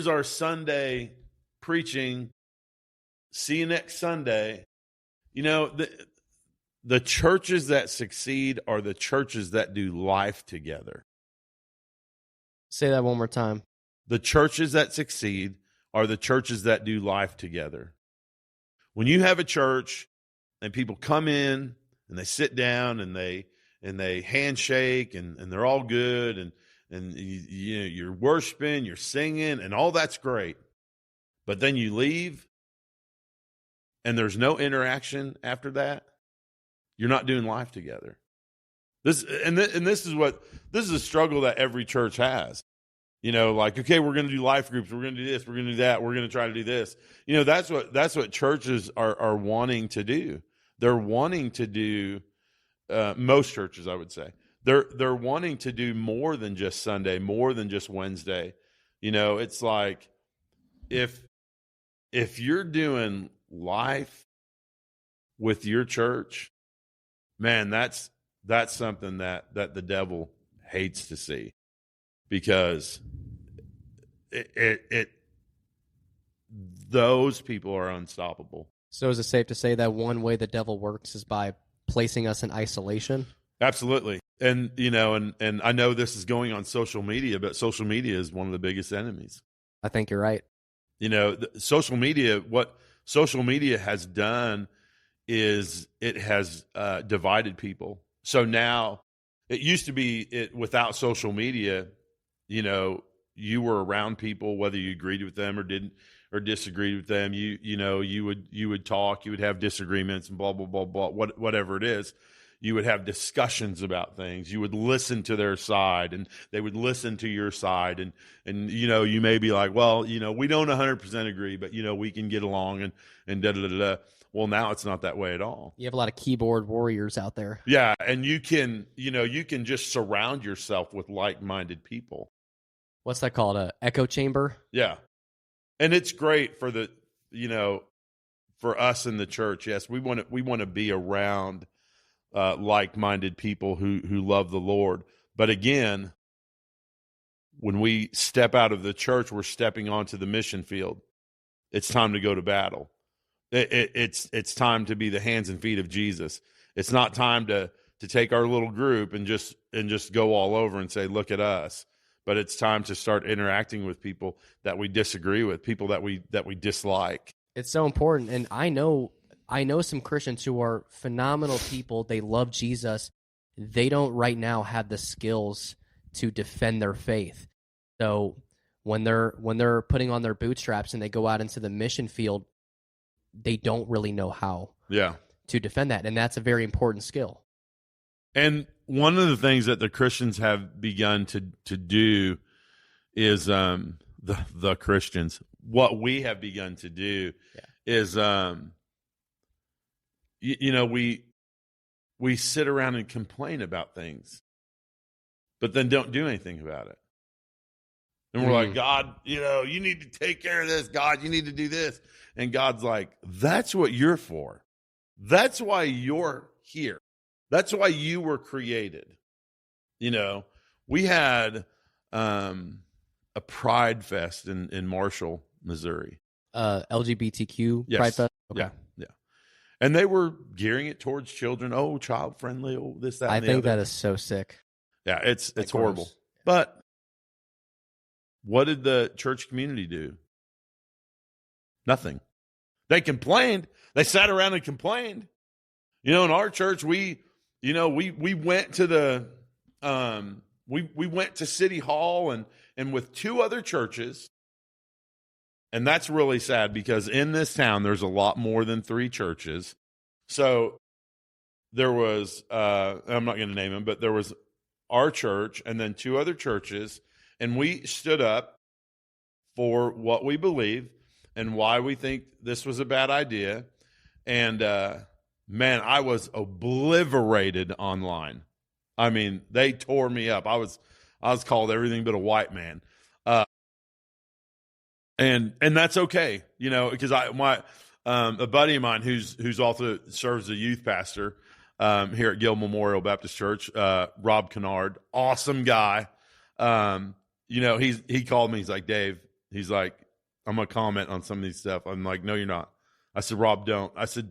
our Sunday preaching. See you next Sunday. The churches that succeed are the churches that do life together. Say that one more time. The churches that succeed are the churches that do life together. When you have a church and people come in and they sit down and they handshake and they're all good and you're worshiping, you're singing, and all that's great. But then you leave and there's no interaction after that, you're not doing life together. This is a struggle that every church has. Like, okay, we're going to do life groups, we're going to do this, we're going to do that, we're going to try to do this. That's what churches are wanting to do. They're wanting to do most churches, I would say. They're wanting to do more than just Sunday, more than just Wednesday. It's like if you're doing life with your church, man, that's something that the devil hates to see, because those people are unstoppable. So is it safe to say that one way the devil works is by placing us in isolation? Absolutely. And and I know this is going on social media, but social media is one of the biggest enemies. I think you're right. Social media, what social media has done is it has divided people. So now, it used to be without social media, you were around people, whether you agreed with them or didn't, or disagreed with them. You would talk, you would have disagreements and blah, blah, blah, blah, whatever it is. You would have discussions about things. You would listen to their side and they would listen to your side. And you may be like, well, we don't 100% agree, but we can get along and da da da da. Well, now it's not that way at all. You have a lot of keyboard warriors out there. Yeah, and you can just surround yourself with like-minded people. What's that called? A echo chamber? Yeah. And it's great for for us in the church. Yes, we want to be around like-minded people who love the Lord. But again, when we step out of the church, we're stepping onto the mission field. It's time to go to battle. It's time to be the hands and feet of Jesus. It's not time to take our little group and just go all over and say, look at us. But it's time to start interacting with people that we disagree with, people that we dislike. It's so important. And I know some Christians who are phenomenal people. They love Jesus. They don't right now have the skills to defend their faith. So when they're putting on their bootstraps and they go out into the mission field, they don't really know how to defend that. And that's a very important skill. And one of the things that the Christians have begun to do is the Christians. What we have begun to do is we sit around and complain about things, but then don't do anything about it. And we're like, God, you need to take care of this. God, you need to do this. And God's like, that's what you're for. That's why you're here. That's why you were created. We had a Pride Fest in Marshall, Missouri. LGBTQ Pride Fest? Okay. Yeah. And they were gearing it towards children. Oh, child friendly. Oh, this, that, and I think the other. that is so sick. Yeah, it's horrible. But what did the church community do? Nothing. They complained. They sat around and complained. In our church, we went to the we went to City Hall and with two other churches. And that's really sad because in this town, there's a lot more than 3 churches. So there was, I'm not going to name them, but there was our church and then 2 other churches. And we stood up for what we believe and why we think this was a bad idea. And, man, I was obliterated online. I mean, they tore me up. I was called everything but a white man. And that's okay, because a buddy of mine who's also serves as a youth pastor here at Gill Memorial Baptist Church, Rob Kennard, awesome guy. He called me. He's like, Dave, he's like, I'm gonna comment on some of these stuff. I'm like, no, you're not. I said, Rob, don't. I said,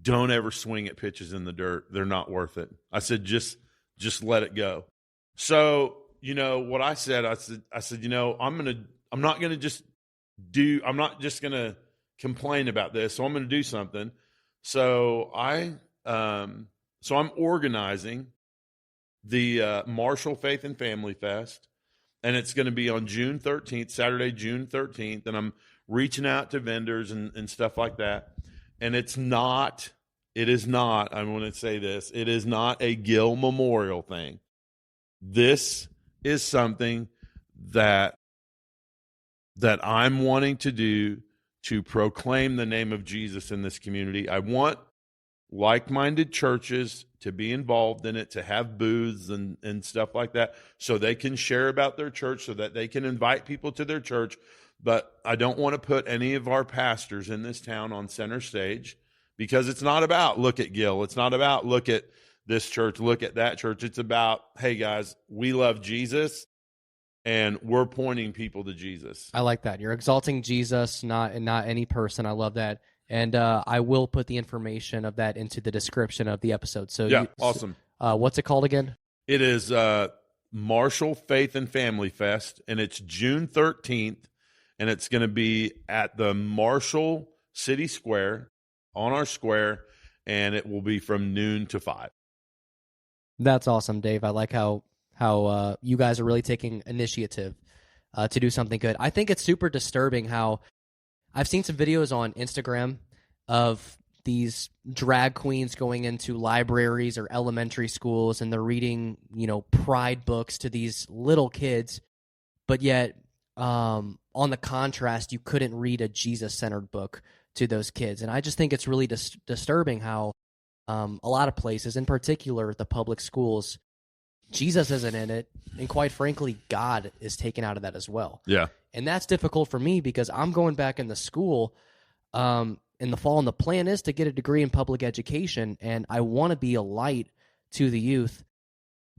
don't ever swing at pitches in the dirt. They're not worth it. I said, just let it go. So what I said, I'm not just going to complain about this. So I'm going to do something. So I'm organizing the Marshall Faith and Family Fest, and it's going to be on June 13th, Saturday, June 13th. And I'm reaching out to vendors and stuff like that. And it is not, I want to say this, it is not a Gill Memorial thing. This is something that I'm wanting to do to proclaim the name of Jesus in this community. I want like-minded churches to be involved in it, to have booths and stuff like that, so they can share about their church, so that they can invite people to their church. But I don't want to put any of our pastors in this town on center stage, because it's not about look at Gill. It's not about look at this church, look at that church. It's about, hey, guys, we love Jesus, and we're pointing people to Jesus. I like that. You're exalting Jesus, not any person. I love that. And I will put the information of that into the description of the episode. So yeah, awesome. What's it called again? It is Marshall Faith and Family Fest, and it's June 13th, and it's going to be at the Marshall City Square, on our square, and it will be from noon to 5. That's awesome, Dave. I like how you guys are really taking initiative to do something good. I think it's super disturbing how I've seen some videos on Instagram of these drag queens going into libraries or elementary schools, and they're reading, pride books to these little kids, but yet on the contrast, you couldn't read a Jesus-centered book to those kids. And I just think it's really disturbing how a lot of places, in particular the public schools, Jesus isn't in it, and quite frankly, God is taken out of that as well. Yeah. And that's difficult for me because I'm going back into school, and in the fall, and the plan is to get a degree in public education, and I want to be a light to the youth,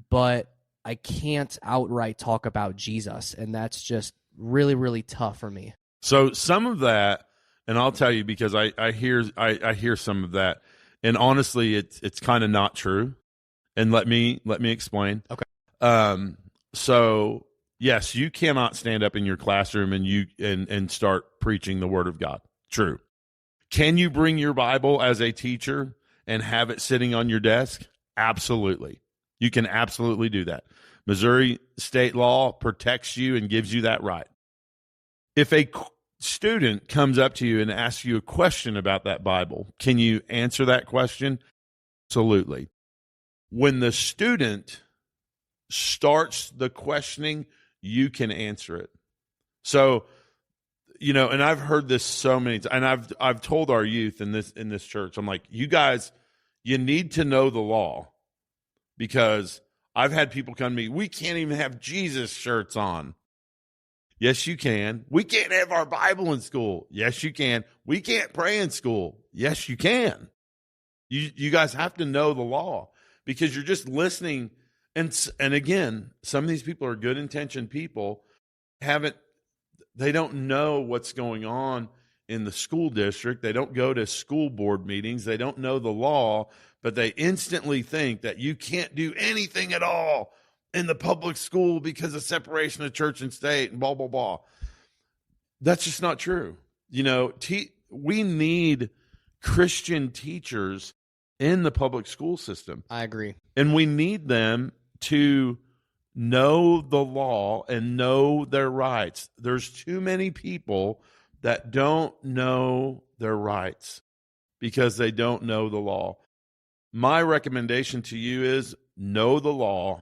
but I can't outright talk about Jesus, and that's just really, really tough for me. So some of that, and I'll tell you because I hear some of that, and honestly, it's kind of not true. And let me explain. Okay. So yes, you cannot stand up in your classroom and start preaching the word of God. True. Can you bring your Bible as a teacher and have it sitting on your desk? Absolutely. You can absolutely do that. Missouri state law protects you and gives you that right. If a student comes up to you and asks you a question about that Bible, can you answer that question? Absolutely. When the student starts the questioning, you can answer it. So, and I've heard this so many times, and I've told our youth in this church, I'm like, you guys, you need to know the law, because I've had people come to me, we can't even have Jesus shirts on. Yes, you can. We can't have our Bible in school. Yes, you can. We can't pray in school. Yes, you can. You guys have to know the law, because you're just listening. And again, some of these people are good intentioned people, they don't know what's going on in the school district. They don't go to school board meetings. They don't know the law, but they instantly think that you can't do anything at all in the public school because of separation of church and state and blah, blah, blah. That's just not true. We need Christian teachers in the public school system. I agree. And we need them to know the law and know their rights. There's too many people that don't know their rights because they don't know the law. My recommendation to you is know the law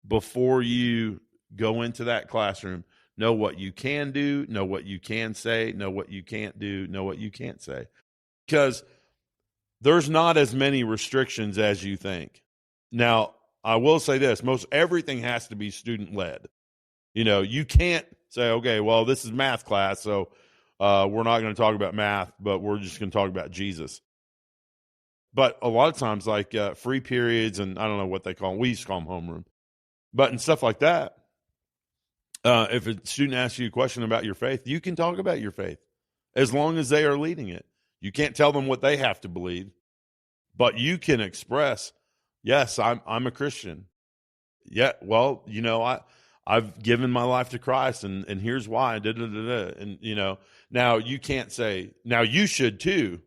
before you go into that classroom. Know what you can do, know what you can say, know what you can't do, know what you can't say. Because there's not as many restrictions as you think. Now, I will say this, most everything has to be student-led. You can't say, okay, well, this is math class, so we're not going to talk about math, but we're just going to talk about Jesus. But a lot of times, like free periods, and I don't know what they call them, we used to call them homeroom, but and stuff like that, if a student asks you a question about your faith, you can talk about your faith as long as they are leading it. You can't tell them what they have to believe, but you can express, yes, I'm a Christian. Yeah, well, I've given my life to Christ, and here's why. And now you can't say, now you should too,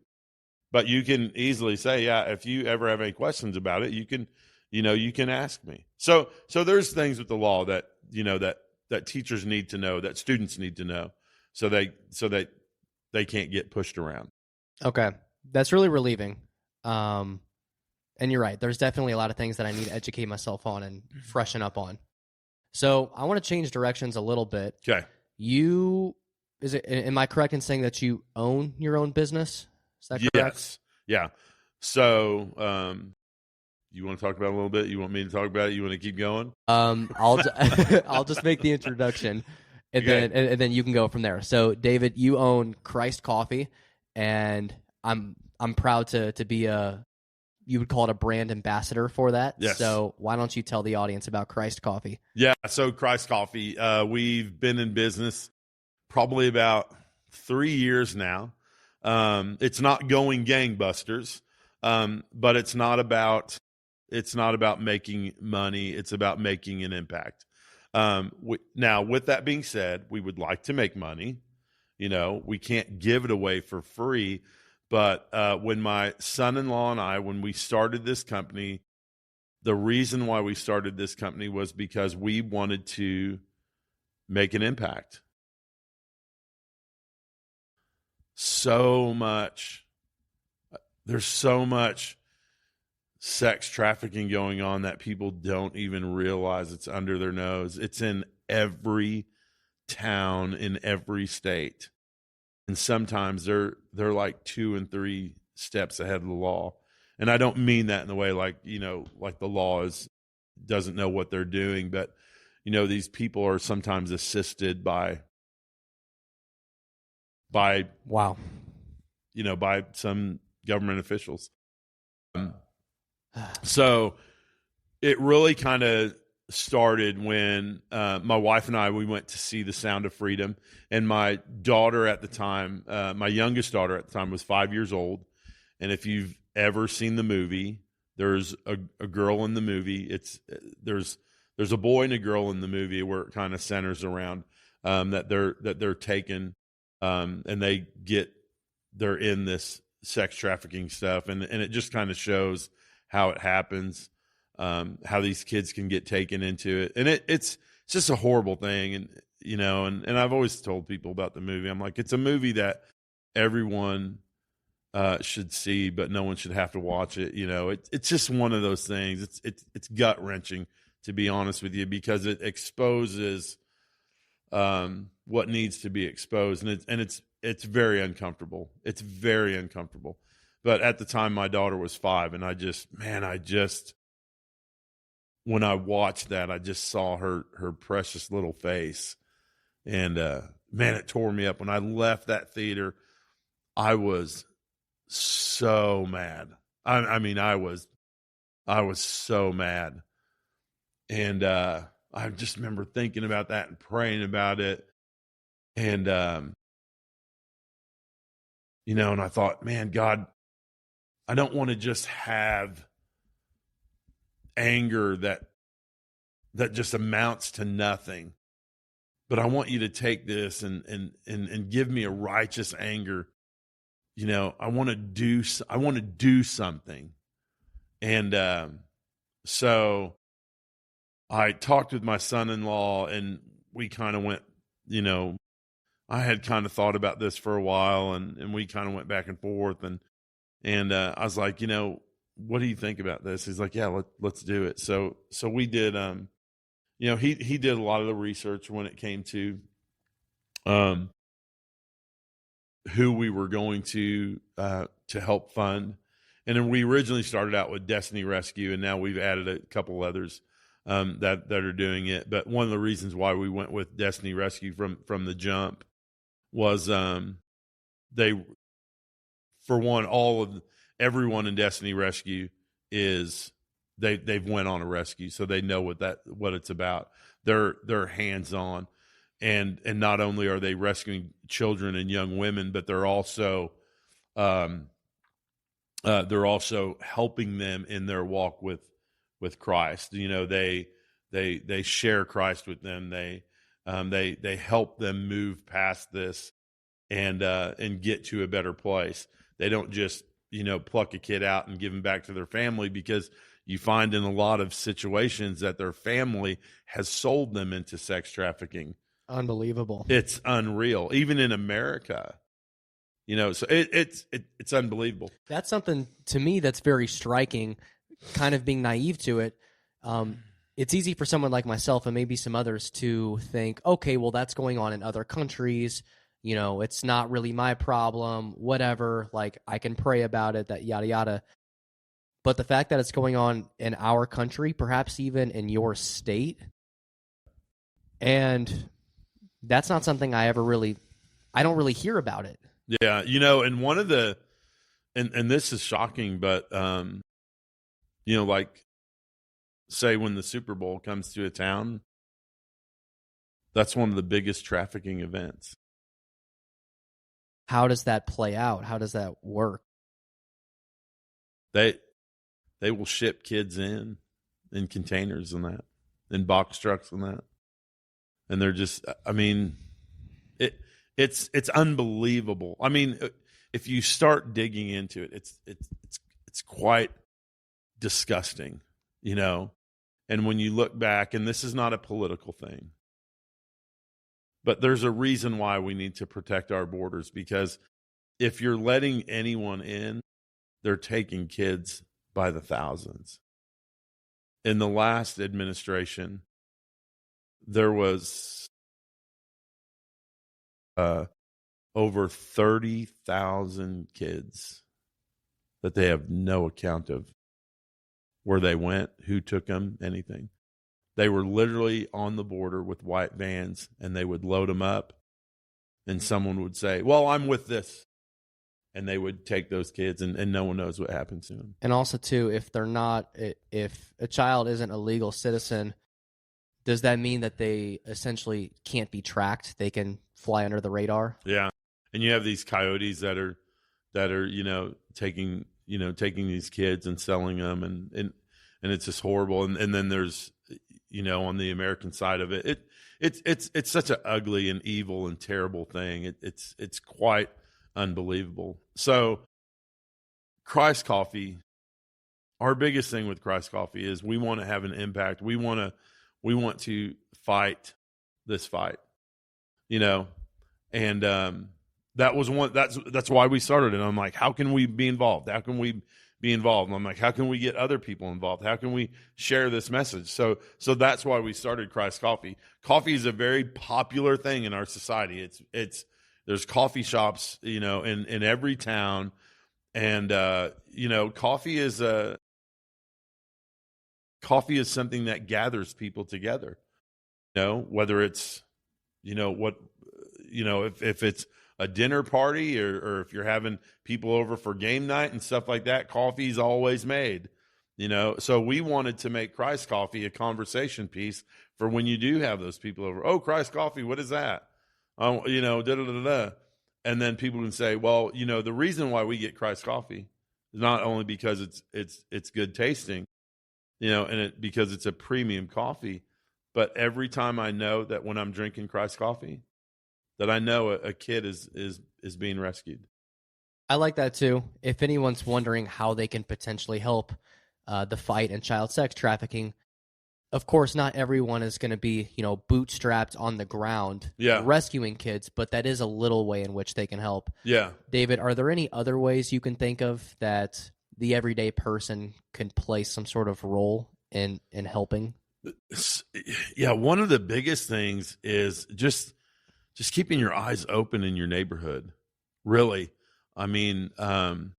but you can easily say, yeah, if you ever have any questions about it, you can ask me. So there's things with the law that that teachers need to know, that students need to know, so that they can't get pushed around. Okay, that's really relieving. And you're right. There's definitely a lot of things that I need to educate myself on and freshen up on. So I want to change directions a little bit. Okay. Am I correct in saying that you own your own business? Is that correct? Yes. Yeah. So, you want to talk about it a little bit? You want me to talk about it? You want to keep going? I'll just make the introduction, and Okay. then you can go from there. So, David, you own Christ Coffee, and I'm proud to be you would call it a brand ambassador for that. Yes. So why don't you tell the audience about Christ Coffee? Yeah. So Christ Coffee, we've been in business probably about 3 years now. It's not going gangbusters, but it's not about making money. It's about making an impact. Now, with that being said, we would like to make money. We can't give it away for free. But when my son-in-law and I, when we started this company, the reason why we started this company was because we wanted to make an impact. There's so much sex trafficking going on that people don't even realize it's under their nose. It's in every town, in every state. And sometimes they're like 2 and 3 steps ahead of the law. And I don't mean that in the way like the law doesn't know what they're doing, but these people are sometimes assisted by Wow. by some government officials. So it really kind of started when my wife and we went to see The Sound of Freedom, and my daughter at the time, my youngest daughter at the time, was 5 years old. And if you've ever seen the movie, there's a girl in the movie. There's a boy and a girl in the movie where it kind of centers around that they're taken, and they're in this sex trafficking stuff, and it just kind of shows how it happens, how these kids can get taken into it, and it's just a horrible thing. And and I've always told people about the movie. I'm like, it's a movie that everyone should see, but no one should have to watch it. It's just one of those things. It's gut wrenching, to be honest with you, because it exposes what needs to be exposed, and it's very uncomfortable. It's very uncomfortable. But at the time, my daughter was 5, and I just when I watched that, I just saw her precious little face, and man, it tore me up. When I left that theater, I was so mad. I mean, I was so mad, and I just remember thinking about that and praying about it, and and I thought, man, God, I don't want to just have anger that just amounts to nothing, but I want you to take this and give me a righteous anger. I want to do something. And so I talked with my son-in-law, and we kind of went, I had kind of thought about this for a while, and we kind of went back and forth, and I was like, what do you think about this? He's like, yeah, let's do it. So we did, he did a lot of the research when it came to who we were going to help fund. And then we originally started out with Destiny Rescue, and now we've added a couple others that are doing it. But one of the reasons why we went with Destiny Rescue from the jump was everyone in Destiny Rescue is they've went on a rescue, so they know what it's about. They're hands-on, and not only are they rescuing children and young women, but they're also helping them in their walk with Christ. They share Christ with them. They help them move past this and get to a better place. They don't just pluck a kid out and give him back to their family, because you find in a lot of situations that their family has sold them into sex trafficking. Unbelievable. It's unreal, even in America. So it's unbelievable. That's something to me that's very striking, kind of being naive to it. It's easy for someone like myself and maybe some others to think, okay, well, that's going on in other countries. It's not really my problem, whatever. Like, I can pray about it, that yada, yada. But the fact that it's going on in our country, perhaps even in your state, and that's not something I don't really hear about it. Yeah. And one of the, and this is shocking, but, like, say when the Super Bowl comes to a town, that's one of the biggest trafficking events. How does that play out? How does that work? They will ship kids in containers and that, in box trucks and that. And they're just, I mean, it's unbelievable. I mean, if you start digging into it, it's quite disgusting, And when you look back, and this is not a political thing, but there's a reason why we need to protect our borders, because if you're letting anyone in, they're taking kids by the thousands. In the last administration, there was over 30,000 kids that they have no account of where they went, who took them, anything. They were literally on the border with white vans, and they would load them up, and someone would say, well, I'm with this. and they would take those kids, and no one knows what happens to them. And also, too, if a child isn't a legal citizen, does that mean that they essentially can't be tracked? They can fly under the radar? Yeah. And you have these coyotes that are taking these kids and selling them, and it's just horrible. And then there's, on the American side of it, it's such an ugly and evil and terrible thing. It's quite unbelievable. So Christ Coffee, our biggest thing with Christ Coffee is we want to have an impact. We want to fight this fight, and that was that's why we started it. I'm like, how can we be involved? How can we be involved? And I'm like, how can we get other people involved? How can we share this message? So that's why we started Christ Coffee. Coffee is a very popular thing in our society. There's coffee shops, in every town, and coffee is something that gathers people together. Whether it's if it's a dinner party or if you're having people over for game night and stuff like that, coffee's always made. So we wanted to make Christ Coffee a conversation piece for when you do have those people over. Oh, Christ Coffee, what is that? Da da da da. And then people can say, well, the reason why we get Christ Coffee is not only because it's good tasting, because it's a premium coffee, but every time I know that when I'm drinking Christ Coffee, that I know a kid is being rescued. I like that too. If anyone's wondering how they can potentially help the fight in child sex trafficking, of course, not everyone is going to be, bootstrapped on the ground rescuing kids, but that is a little way in which they can help. Yeah. David, are there any other ways you can think of that the everyday person can play some sort of role in helping? Yeah, one of the biggest things is just keeping your eyes open in your neighborhood. Really. I mean, and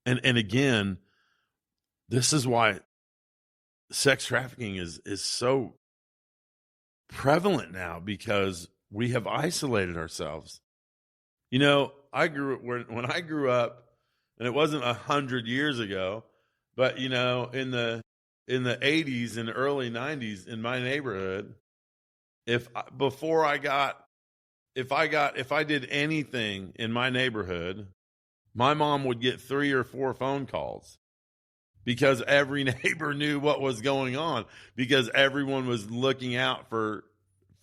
again, this is why sex trafficking is so prevalent now, because we have isolated ourselves. When I grew up, and it wasn't 100 years ago, but in the 80s and early 90s in my neighborhood, if I did anything in my neighborhood, my mom would get 3 or 4 phone calls, because every neighbor knew what was going on, because everyone was looking out for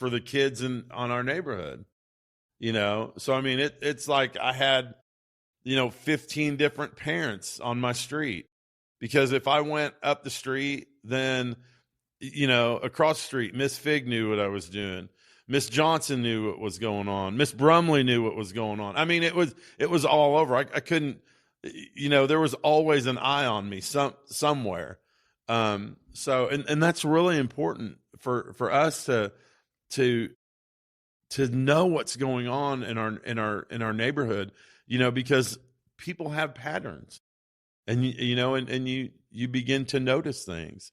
the kids on our neighborhood. So I mean, it's like I had 15 different parents on my street, because if I went up the street, then across the street, Miss Fig knew what I was doing. Miss Johnson knew what was going on. Miss Brumley knew what was going on. I mean, it was all over. I couldn't, there was always an eye on me somewhere. So that's really important for us to know what's going on in our neighborhood, because people have patterns, and you begin to notice things,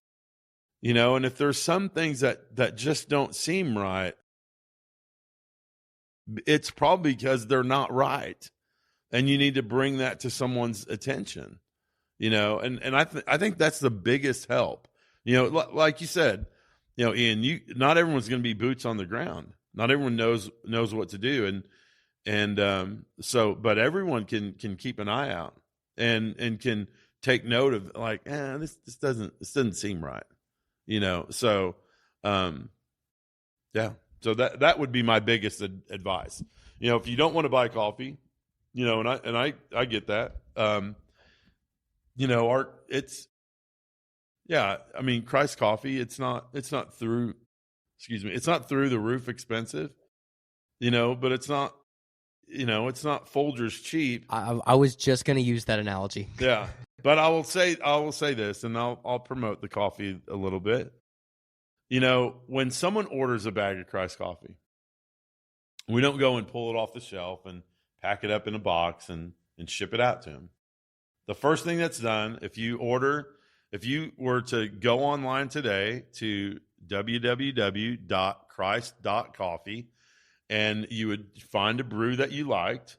and if there's some things that just don't seem right, it's probably because they're not right, and you need to bring that to someone's attention, and I think that's the biggest help. Like you said, Ian, not everyone's going to be boots on the ground. Not everyone knows what to do, but everyone can keep an eye out and can take note of, like, this doesn't seem right, So, yeah. So that would be my biggest advice. If you don't want to buy coffee, and I get that. I mean, Christ Coffee, it's not through the roof expensive, but it's not Folgers cheap. I was just going to use that analogy. Yeah. But I will say this, and I'll promote the coffee a little bit. When someone orders a bag of Christ Coffee, we don't go and pull it off the shelf and pack it up in a box and ship it out to them. The first thing that's done, if you were to go online today to www.christ.coffee, and you would find a brew that you liked,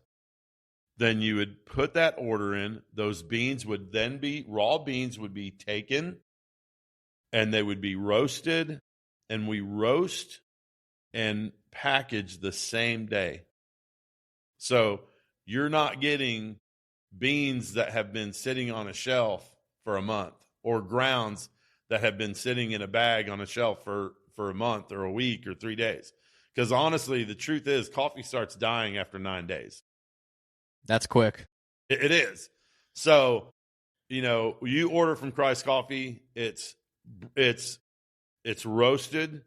Then you would put that order in. Those beans would then be, raw beans would be taken and they would be roasted. And we roast and package the same day. So you're not getting beans that have been sitting on a shelf for a month, or grounds that have been sitting in a bag on a shelf for a month or a week or 3 days. Because honestly, the truth is coffee starts dying after 9 days. That's quick. It is. So, you order from Christ Coffee, it's roasted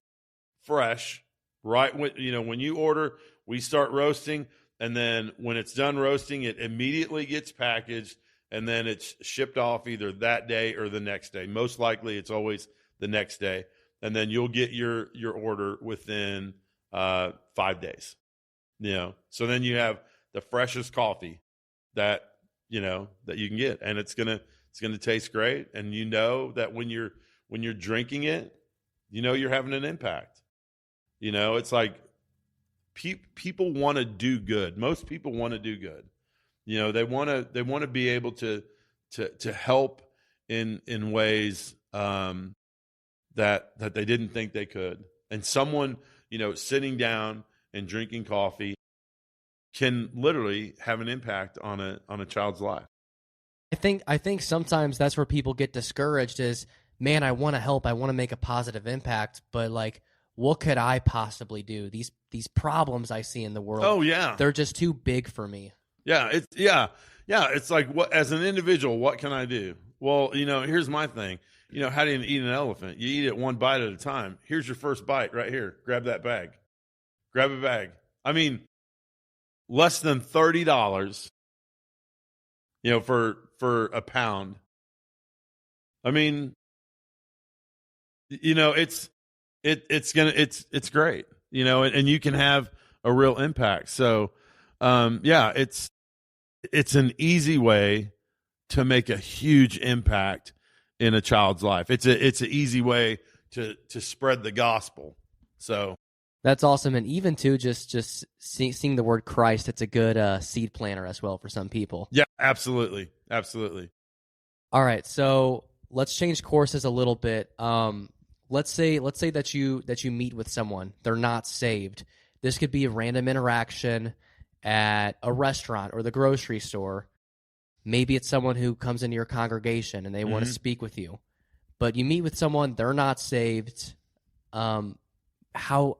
fresh, right? When you order, we start roasting, and then when it's done roasting, it immediately gets packaged, and then it's shipped off either that day or the next day. Most likely, it's always the next day, and then you'll get your order within 5 days. So then you have the freshest coffee that that you can get, and it's gonna taste great, and that when you're drinking it, you're having an impact. It's like people want to do good. Most people want to do good. They want to be able to help in ways that they didn't think they could. And someone, sitting down and drinking coffee can literally have an impact on a child's life. I think sometimes that's where people get discouraged is, man, I want to help, I want to make a positive impact, but like, what could I possibly do? These problems I see in the world, oh yeah, they're just too big for me. Yeah, it's like, what, as an individual, what can I do? Well, here's my thing. How do you eat an elephant? You eat it one bite at a time. Here's your first bite right here. Grab that bag. Grab a bag. I mean, less than $30, for a pound. I mean, it's great, and you can have a real impact. So, it's an easy way to make a huge impact in a child's life. It's an easy way to spread the gospel. So that's awesome. And even too, just seeing the word Christ, it's a good seed planter as well for some people. Yeah, absolutely. All right, so let's change courses a little bit. Let's say that you meet with someone, they're not saved. This could be a random interaction at a restaurant or the grocery store. Maybe it's someone who comes into your congregation and they want to speak with you, but you meet with someone, they're not saved. How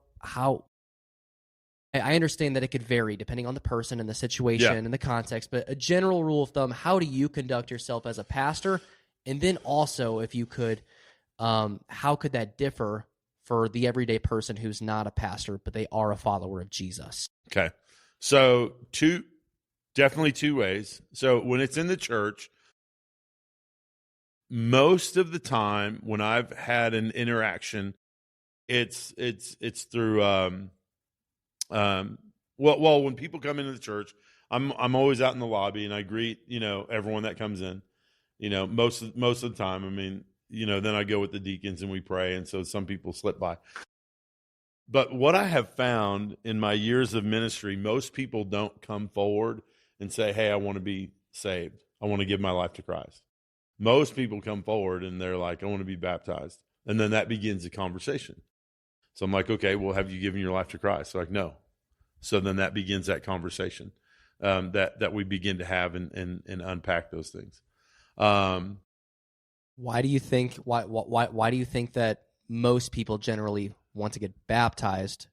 I understand that it could vary depending on the person and the situation and the context, but a general rule of thumb, how do you conduct yourself as a pastor? And then also, if you could, how could that differ for the everyday person who's not a pastor, but they are a follower of Jesus? Okay. So definitely two ways. So when it's in the church, most of the time when I've had an interaction, it's through, when people come into the church, I'm always out in the lobby and I greet, everyone that comes in, most of the time. I mean, then I go with the deacons and we pray. And so some people slip by. But what I have found in my years of ministry, most people don't come forward and say, hey, I want to be saved. I want to give my life to Christ. Most people come forward and they're like, I want to be baptized. And then that begins a conversation. So I'm like, okay, well, have you given your life to Christ? They're like, no. So then that begins that conversation that we begin to have and unpack those things. Why do you think that most people generally want to get baptized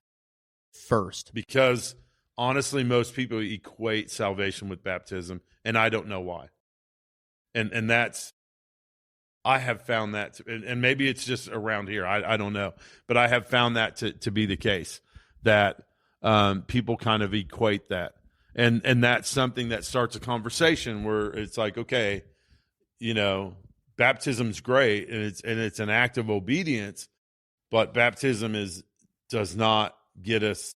first? Because honestly, most people equate salvation with baptism, and I don't know why. And that's, I have found that, and maybe it's just around here, I don't know, but I have found that to be the case, that people kind of equate that. And that's something that starts a conversation where it's like, okay, baptism's great, and it's an act of obedience, but baptism does not get us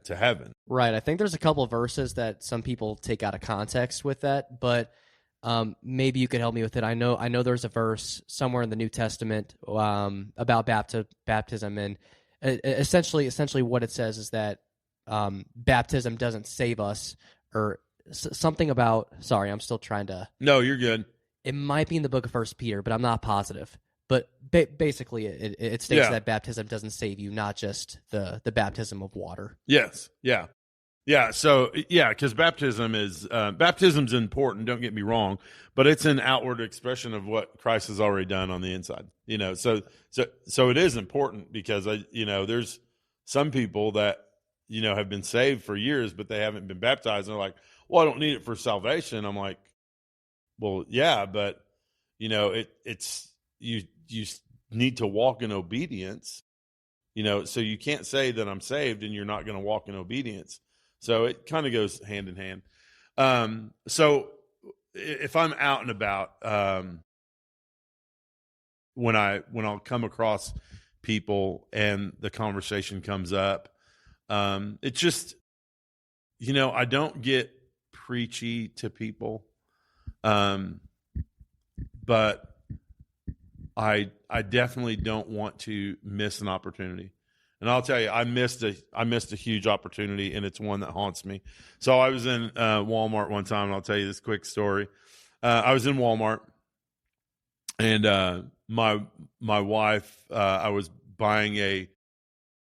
to heaven. Right. I think there's a couple of verses that some people take out of context with that, but maybe you could help me with it. I know there's a verse somewhere in the New Testament about baptism, and essentially what it says is that baptism doesn't save us, or something about. Sorry, I'm still trying to. No, you're good. It might be in the book of First Peter, but I'm not positive. But basically, it states Yeah. that baptism doesn't save you, not just the baptism of water. Yes. Yeah. Yeah. So yeah, because baptism's important. Don't get me wrong, but it's an outward expression of what Christ has already done on the inside. So it is important because there's some people that have been saved for years, but they haven't been baptized. And they're like, well, I don't need it for salvation. I'm like, well, yeah, but it's you need to walk in obedience. So you can't say that I'm saved and you're not going to walk in obedience. So it kind of goes hand in hand. So if I'm out and about, when I'll come across people and the conversation comes up, it's just, I don't get preachy to people. But I definitely don't want to miss an opportunity. And I'll tell you, I missed a huge opportunity, and it's one that haunts me. So I was in Walmart one time, and I'll tell you this quick story. I was in Walmart, and my wife, I was buying a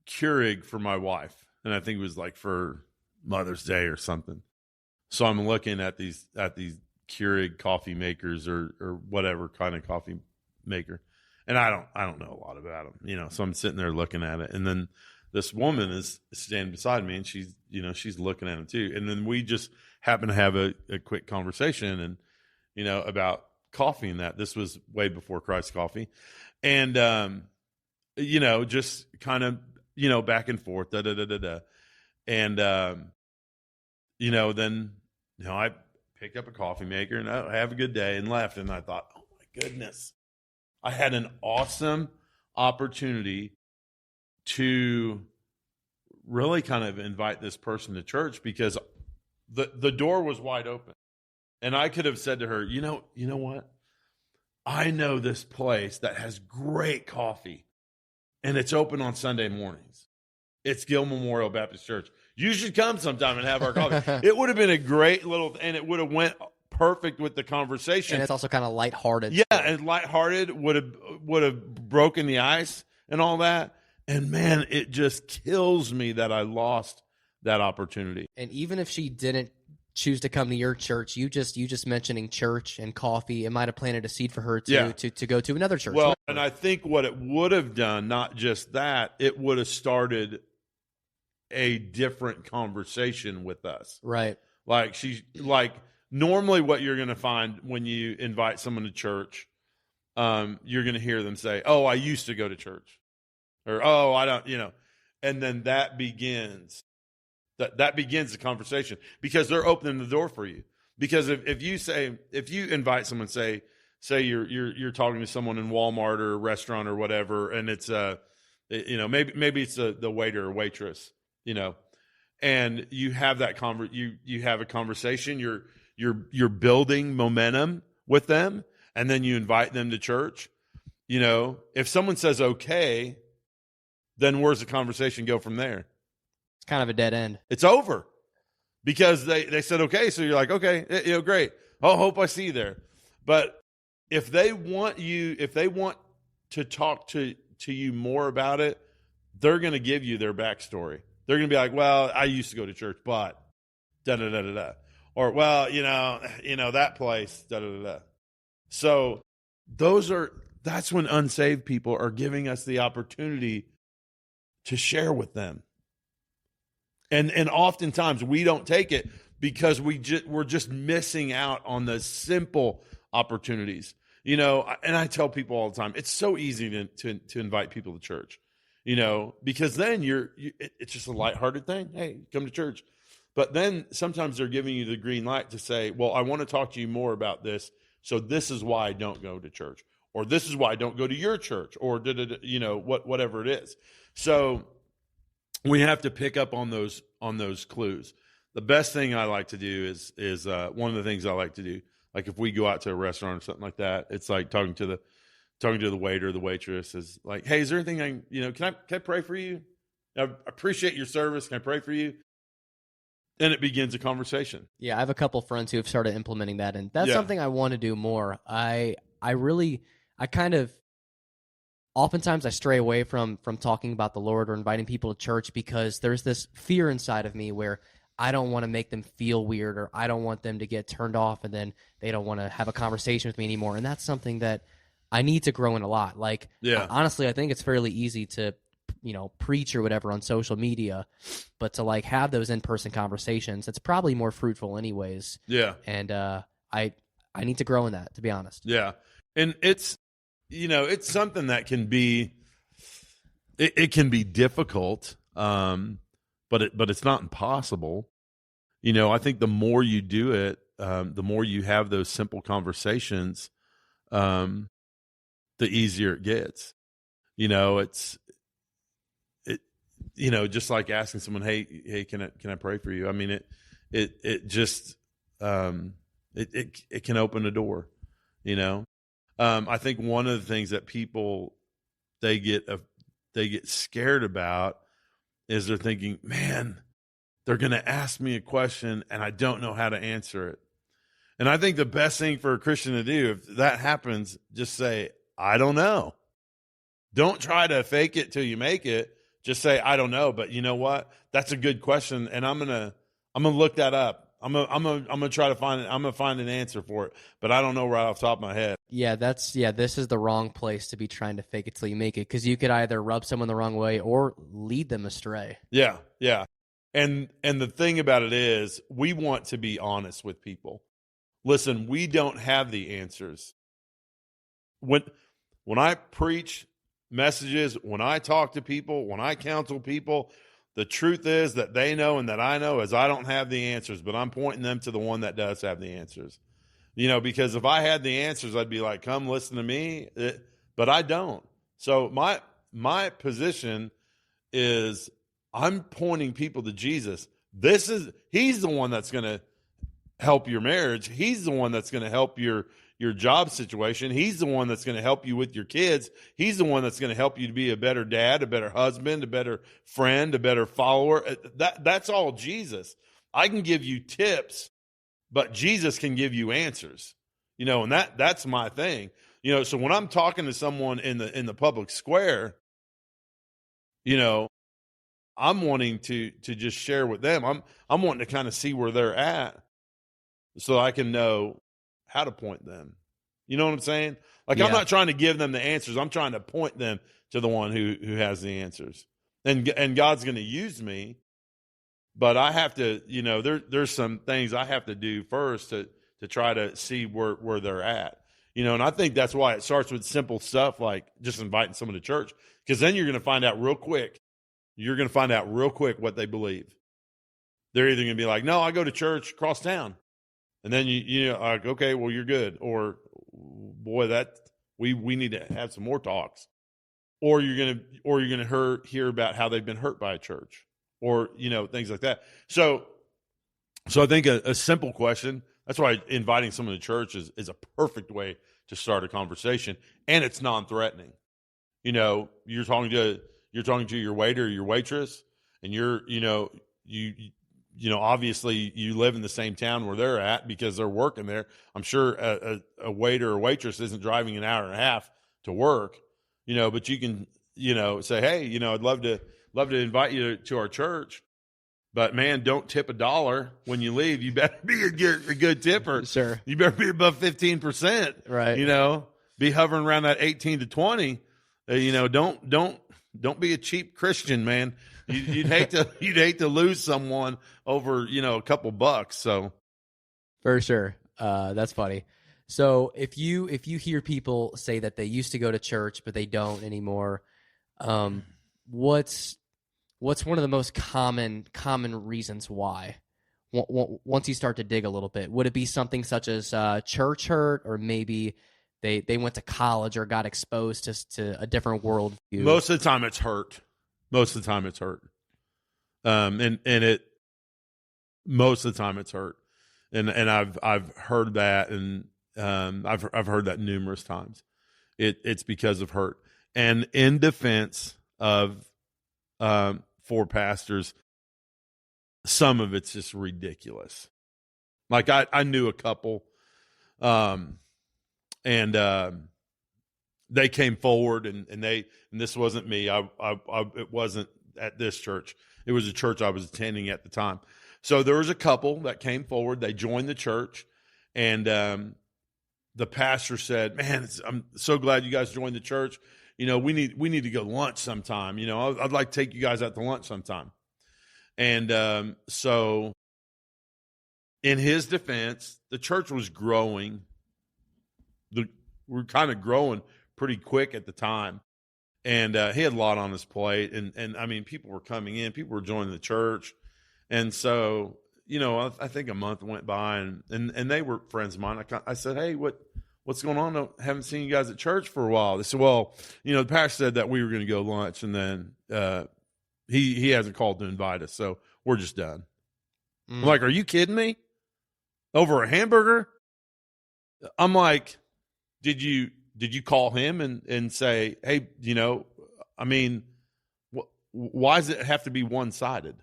Keurig for my wife, and I think it was like for Mother's Day or something. So I'm looking at these Keurig coffee makers or whatever kind of coffee maker. And I don't know a lot about them, so I'm sitting there looking at it. And then this woman is standing beside me and she's looking at it too. And then we just happen to have a quick conversation and, about coffee and that. This was way before Christ Coffee. And, just kind of, back and forth, And, then, I picked up a coffee maker and I have a good day and left. And I thought, oh my goodness, I had an awesome opportunity to really kind of invite this person to church because the door was wide open. And I could have said to her, you know what? I know this place that has great coffee and it's open on Sunday mornings. It's Gill Memorial Baptist Church. You should come sometime and have our coffee. It would have been a great little, and it would have went perfect with the conversation. And it's also kind of lighthearted. Yeah, and lighthearted would have broken the ice and all that. And man, it just kills me that I lost that opportunity. And even if she didn't choose to come to your church, you just mentioning church and coffee, it might have planted a seed for her to go to another church. Well, and I think what it would have done, not just that, it would have started a different conversation with us. Right. Normally what you're going to find when you invite someone to church, you're going to hear them say, oh, I used to go to church, or, oh, I don't, and then that begins the conversation because they're opening the door for you. Because if you invite someone, say you're talking to someone in Walmart or a restaurant or whatever, and it's maybe it's the waiter or waitress, and you have that you have a conversation, you're building momentum with them, and then you invite them to church. If someone says okay, then where's the conversation go from there? It's kind of a dead end. It's over because they said okay, so you're like, okay, great. Oh, hope I see you there. But if they want to talk to you more about it, they're going to give you their backstory. They're going to be like, well, I used to go to church, but da da da da da. Or, well, that place, da da da da. So that's when unsaved people are giving us the opportunity to share with them. And oftentimes we don't take it because we're just missing out on the simple opportunities. And I tell people all the time, it's so easy to invite people to church, because then it's just a lighthearted thing. Hey, come to church. But then sometimes they're giving you the green light to say, well, I want to talk to you more about this. So this is why I don't go to church, or this is why I don't go to your church, or whatever it is. So we have to pick up on those clues. The best thing I like to do is one of the things I like to do. Like if we go out to a restaurant or something like that, it's like talking to the waiter, the waitress is like, hey, is there anything can I pray for you? I appreciate your service. Can I pray for you? and it begins a conversation. Yeah, I have a couple friends who have started implementing that, and that's Yeah. something I want to do more. I kind of oftentimes I stray away from talking about the Lord or inviting people to church because there's this fear inside of me where I don't want to make them feel weird, or I don't want them to get turned off and then they don't want to have a conversation with me anymore. And that's something that I need to grow in a lot. Like, Yeah. honestly, I think it's fairly easy to, preach or whatever on social media, but to like have those in-person conversations, it's probably more fruitful anyways. Yeah. And I need to grow in that, to be honest. Yeah. And it's, it's something that can be, it can be difficult, but it's not impossible. I think the more you do it, the more you have those simple conversations, the easier it gets. Just like asking someone, hey, can I pray for you? I mean, it just, it can open a door, I think one of the things that people, they get scared about is they're thinking, man, they're going to ask me a question and I don't know how to answer it. And I think the best thing for a Christian to do, if that happens, just say, I don't know. Don't try to fake it till you make it. Just say, I don't know. But you know what? That's a good question. And I'm going to look that up. I'm gonna try to find it. I'm gonna find an answer for it, but I don't know right off the top of my head. Yeah, this is the wrong place to be trying to fake it till you make it, because you could either rub someone the wrong way or lead them astray. Yeah. And the thing about it is, we want to be honest with people. Listen, we don't have the answers. When I preach messages, when I talk to people, when I counsel people, the truth is that they know and that I know is I don't have the answers, but I'm pointing them to the one that does have the answers. Because if I had the answers, I'd be like, come listen to me, but I don't. So my position is I'm pointing people to Jesus. He's the one that's going to help your marriage. He's the one that's going to help your job situation. He's the one that's going to help you with your kids. He's the one that's going to help you to be a better dad, a better husband, a better friend, a better follower. That's all Jesus. I can give you tips, but Jesus can give you answers. And that's my thing. So when I'm talking to someone in the public square, I'm wanting to just share with them. I'm wanting to kind of see where they're at so I can know how to point them. You know what I'm saying? Like, yeah. I'm not trying to give them the answers. I'm trying to point them to the one who has the answers. And God's going to use me, but I have to, there's some things I have to do first to try to see where they're at. And I think that's why it starts with simple stuff like just inviting someone to church, because then you're going to find out real quick. You're going to find out real quick what they believe. They're either going to be like, no, I go to church across town. And then you know, like, okay, well, you're good. Or, boy, that we need to have some more talks. Or you're gonna hear about how they've been hurt by a church, or things like that. So I think a simple question. That's why inviting someone to church is a perfect way to start a conversation, and it's non-threatening. You're talking to your waiter or your waitress, and obviously you live in the same town where they're at because they're working there. I'm sure a waiter or waitress isn't driving an hour and a half to work, but you can, say, hey, I'd love to invite you to our church, but man, don't tip $1 when you leave. You better be a good tipper. Sure. You better be above 15%. Right. Be hovering around that 18 to 20. Don't be a cheap Christian, man. You'd hate to lose someone over, a couple bucks. So, for sure, that's funny. So if you hear people say that they used to go to church but they don't anymore, what's one of the most common reasons why? Once you start to dig a little bit, would it be something such as church hurt, or maybe they went to college or got exposed to a different worldview? Most of the time it's hurt. Most of the time it's hurt. And I've heard that, and I've heard that numerous times. It's because of hurt. And in defense of for pastors, some of it's just ridiculous. Like I knew a couple, and they came forward, and this wasn't me. It wasn't at this church. It was a church I was attending at the time. So there was a couple that came forward. They joined the church, and the pastor said, "Man, I'm so glad you guys joined the church. You know, we need to go lunch sometime. You know, I'd like to take you guys out to lunch sometime." And so, in his defense, the church was growing. We're kind of growing pretty quick at the time. And he had a lot on his plate. And I mean, people were coming in. People were joining the church. And so, you know, I think a month went by, and they were friends of mine. I said, "Hey, what's going on? I haven't seen you guys at church for a while." They said, "Well, you know, the pastor said that we were going to go lunch, and then he hasn't called to invite us, so we're just done." I'm like, "Are you kidding me? Over a hamburger?" I'm like, did you call him and say, "Hey, you know, I mean, why does it have to be one-sided?"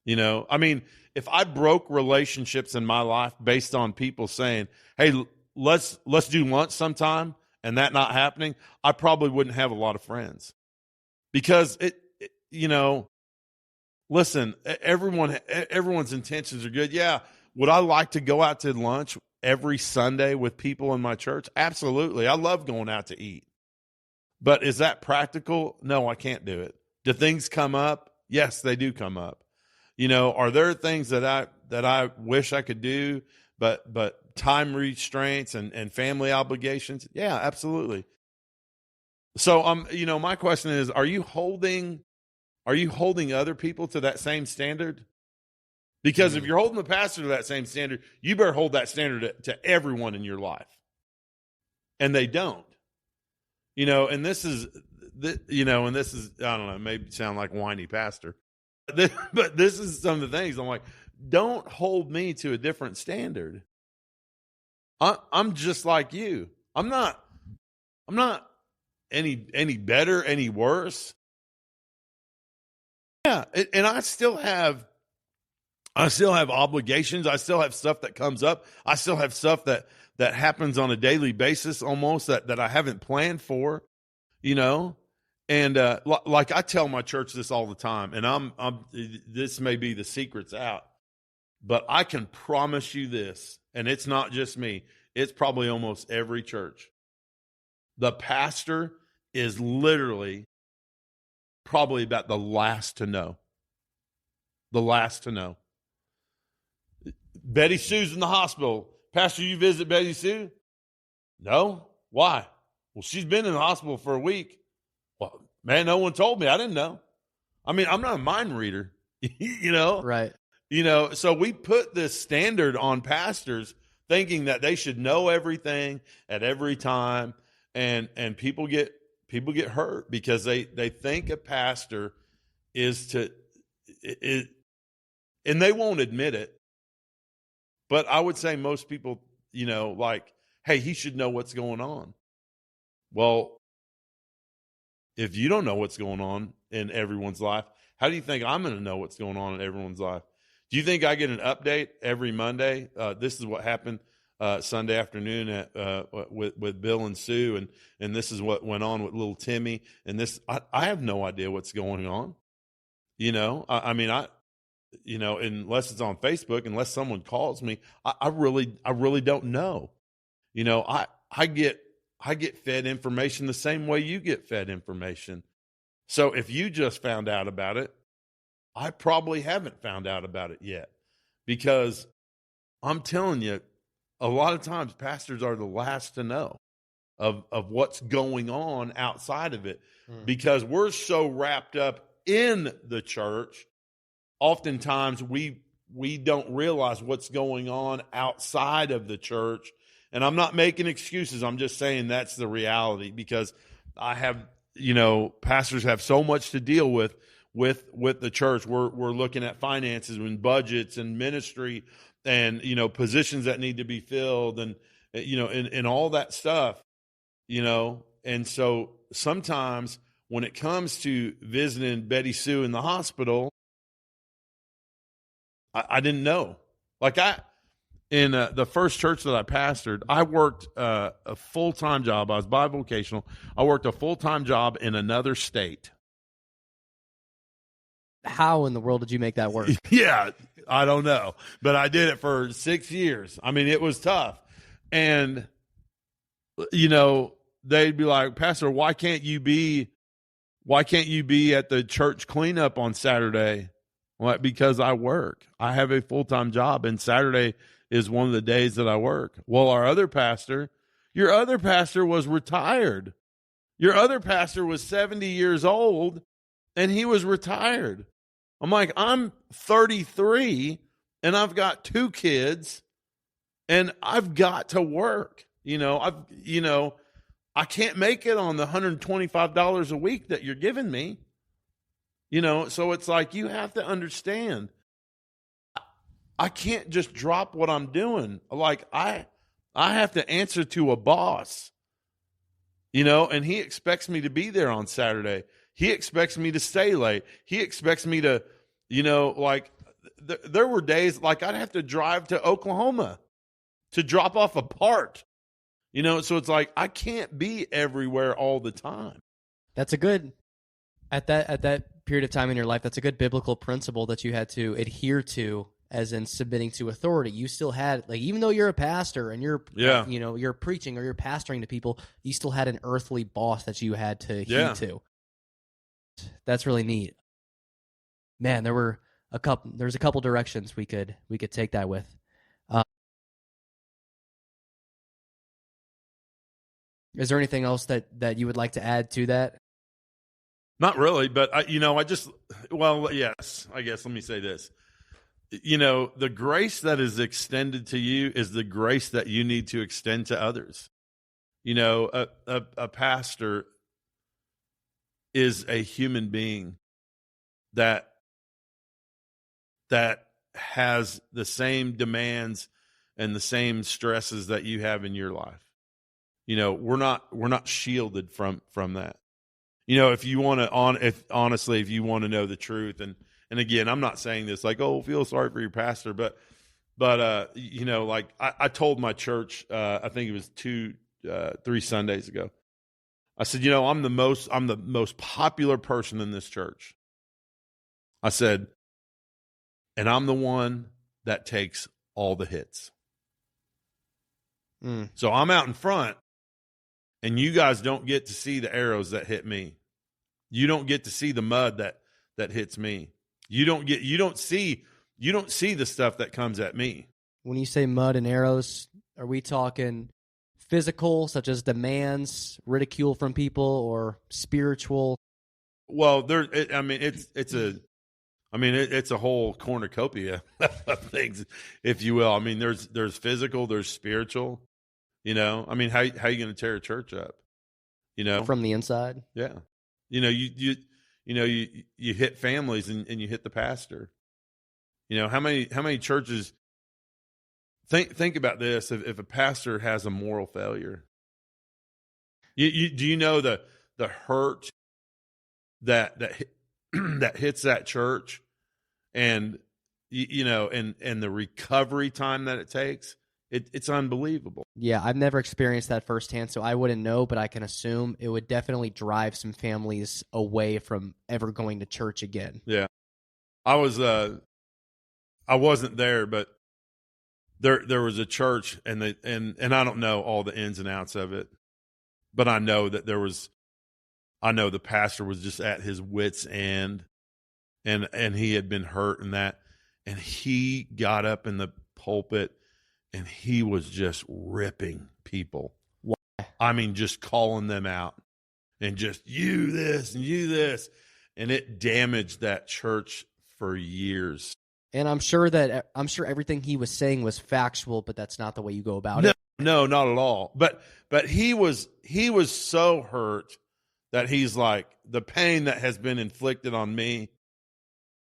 You know, I mean, if I broke relationships in my life based on people saying, "Hey, let's do lunch sometime," and that not happening, I probably wouldn't have a lot of friends. Because you know, listen, everyone's intentions are good. Yeah, would I like to go out to lunch every Sunday with people in my church? Absolutely. I love going out to eat. But is that practical? No, I can't do it. Do things come up? Yes, they do come up. You know, are there things that I wish I could do, but time restraints and family obligations? Yeah, absolutely. So you know, my question is, are you holding other people to that same standard? Because if you're holding the pastor to that same standard, you better hold that standard to everyone in your life. And they don't. You know, and this is I don't know, maybe sound like whiny pastor. But this is some of the things I'm like, don't hold me to a different standard. I'm just like you. I'm not any better, any worse. Yeah, and I still have obligations. I still have stuff that comes up. I still have stuff that happens on a daily basis almost that I haven't planned for, you know? And like I tell my church this all the time, and I'm this may be the secret's out, but I can promise you this, and it's not just me. It's probably almost every church. The pastor is literally probably about the last to know. The last to know. Betty Sue's in the hospital. "Pastor, you visit Betty Sue?" "No." "Why?" "Well, she's been in the hospital for a week." "Well, man, no one told me. I didn't know." I mean, I'm not a mind reader, you know? Right. You know, so we put this standard on pastors thinking that they should know everything at every time, and people get hurt because they think a pastor is and they won't admit it. But I would say most people, you know, like, "Hey, he should know what's going on." Well, if you don't know what's going on in everyone's life, how do you think I'm going to know what's going on in everyone's life? Do you think I get an update every Monday? This is what happened Sunday afternoon with Bill and Sue, and this is what went on with little Timmy, and this I have no idea what's going on. You know, I mean, you know, unless it's on Facebook, unless someone calls me, I really don't know. You know, I get fed information the same way you get fed information. So if you just found out about it, I probably haven't found out about it yet, because I'm telling you, a lot of times pastors are the last to know of what's going on outside of it, because we're so wrapped up in the church. Oftentimes we don't realize what's going on outside of the church. And I'm not making excuses. I'm just saying that's the reality, because I have, you know, pastors have so much to deal with the church. We're looking at finances and budgets and ministry and, you know, positions that need to be filled and, you know, and all that stuff, you know. And so sometimes when it comes to visiting Betty Sue in the hospital, I didn't know. Like in the first church that I pastored, I worked a full-time job. I was bivocational. I worked a full-time job in another state. How in the world did you make that work? Yeah, I don't know. But I did it for 6 years. I mean, it was tough. And, they'd be like, Pastor, why can't you be at the church cleanup on Saturday? Well, because I work. I have a full-time job, and Saturday is one of the days that I work. Well, your other pastor was retired. Your other pastor was 70 years old, and he was retired. I'm like, I'm 33, and I've got 2 kids, and I've got to work. I can't make it on the $125 a week that you're giving me. So it's like, you have to understand, I can't just drop what I'm doing. Like, I have to answer to a boss, and he expects me to be there on Saturday. He expects me to stay late. He expects me to, there were days like I'd have to drive to Oklahoma to drop off a part, so it's like, I can't be everywhere all the time. That's a good, at that period of time in your life, that's a good biblical principle that you had to adhere to, as in submitting to authority. You still had, like, even though you're a pastor and you're preaching or you're pastoring to people, you still had an earthly boss that you had to heed to. That's really neat. Man, there's a couple directions we could take that with. Is there anything else that you would like to add to that? Not really, but yes, I guess let me say this. The grace that is extended to you is the grace that you need to extend to others. A pastor is a human being that has the same demands and the same stresses that you have in your life. We're not shielded from that. If you want to if you want to know the truth, and again, I'm not saying this like, oh, feel sorry for your pastor, but like I told my church, I think it was 3 Sundays ago, I said, I'm the most popular person in this church. I said, and I'm the one that takes all the hits. So I'm out in front, and you guys don't get to see the arrows that hit me. You don't get to see the mud that hits me. You don't see the stuff that comes at me. When you say mud and arrows, are we talking physical, such as demands, ridicule from people, or spiritual? Well, it's a whole cornucopia of things, if you will. I mean, there's physical, there's spiritual. How you going to tear a church up? From the inside. Yeah. You hit families and you hit the pastor. How many churches think about this? If a pastor has a moral failure, do you know the hurt that hits that church, and and the recovery time that it takes? It's unbelievable. Yeah, I've never experienced that firsthand, so I wouldn't know, but I can assume it would definitely drive some families away from ever going to church again. Yeah. I wasn't there, but there was a church, and I don't know all the ins and outs of it, but I know that the pastor was just at his wit's end, and he had been hurt in that, and he got up in the pulpit, and he was just ripping people. Why? I mean, just calling them out, and just you this and you this, and it damaged that church for years. And I'm sure everything he was saying was factual, but that's not the way you go about it. No, not at all. But he was so hurt that he's like, the pain that has been inflicted on me,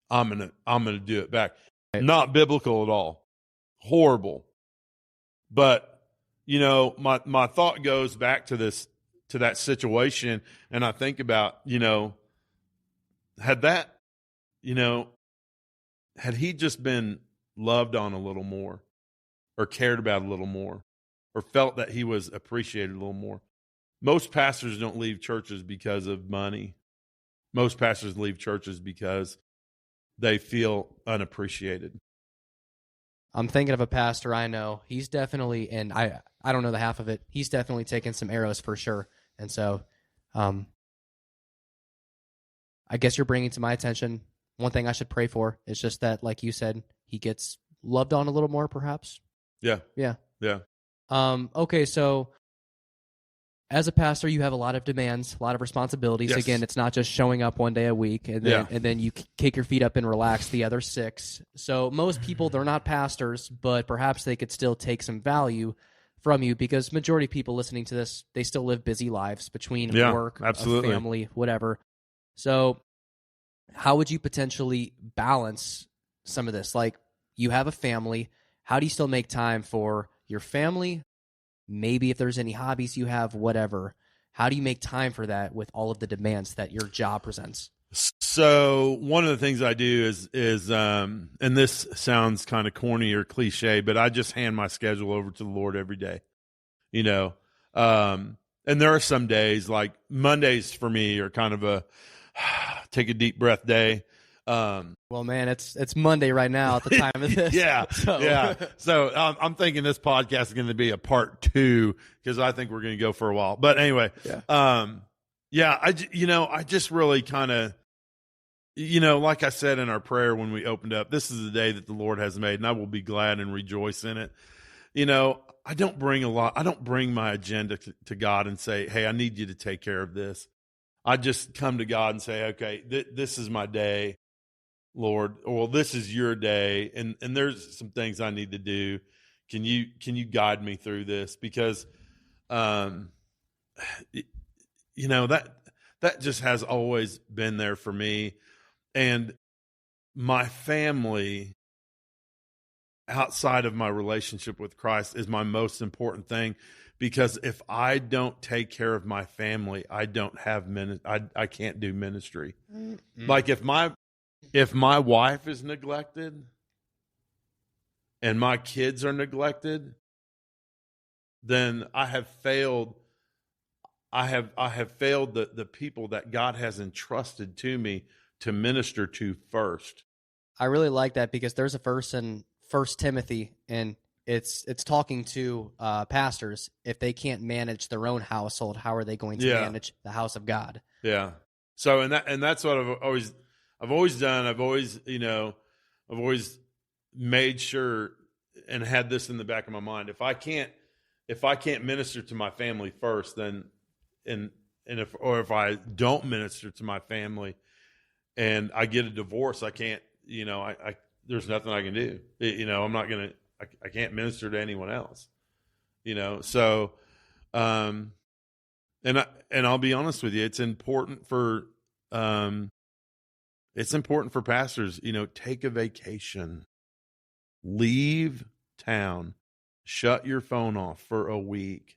I'm gonna do it back. Right. Not biblical at all. Horrible. But my thought goes back to that situation, and I think about, had he just been loved on a little more, or cared about a little more, or felt that he was appreciated a little more. Most pastors don't leave churches because of money. Most pastors leave churches because they feel unappreciated. I'm thinking of a pastor I know. He's definitely, and I don't know the half of it. He's definitely taken some arrows for sure. And so, I guess you're bringing to my attention one thing I should pray for. It's just that, like you said, he gets loved on a little more, perhaps. Yeah. Yeah. Yeah. Okay, so as a pastor, you have a lot of demands, a lot of responsibilities. Yes. Again, it's not just showing up one day a week and then you kick your feet up and relax the other 6. So most people, they're not pastors, but perhaps they could still take some value from you, because majority of people listening to this, they still live busy lives between work, absolutely. family, whatever. So how would you potentially balance some of this? Like, you have a family. How do you still make time for your family? Maybe if there's any hobbies you have, whatever. How do you make time for that with all of the demands that your job presents? So one of the things I do is and this sounds kind of corny or cliche, but I just hand my schedule over to the Lord every day. You know, and there are some days, like Mondays for me, are kind of a take a deep breath day. Well, man, it's Monday right now at the time of this. Yeah. So. Yeah. So I'm thinking this podcast is going to be a part 2, because I think we're going to go for a while. But anyway, I just really kind of, like I said in our prayer when we opened up, this is the day that the Lord has made, and I will be glad and rejoice in it. I don't bring my agenda to God and say, hey, I need you to take care of this. I just come to God and say, okay, this is my day, Lord, or this is your day, and there's some things I need to do. Can you guide me through this? Because, that just has always been there for me, and my family outside of my relationship with Christ is my most important thing. Because if I don't take care of my family, I don't have I can't do ministry. Mm-hmm. Like if my wife is neglected and my kids are neglected, then I have failed. I have failed the people that God has entrusted to me to minister to first. I really like that, because there's a verse in 1 Timothy, and it's talking to pastors. If they can't manage their own household, how are they going to manage the house of God? Yeah. So and that's what I've always done. I've always made sure and had this in the back of my mind. If I can't minister to my family first, then if I don't minister to my family and I get a divorce, I can't. There's nothing I can do. I'm not gonna. I can't minister to anyone else. So, and I'll be honest with you, it's important for pastors, take a vacation, leave town, shut your phone off for a week,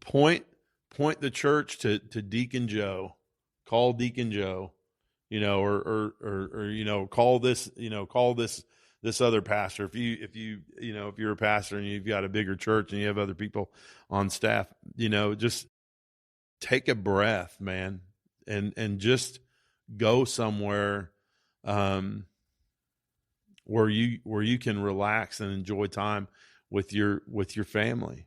point the church to Deacon Joe, call Deacon Joe, or call this other pastor. If you're a pastor and you've got a bigger church and you have other people on staff, just take a breath, man, and just go somewhere where you can relax and enjoy time with your family,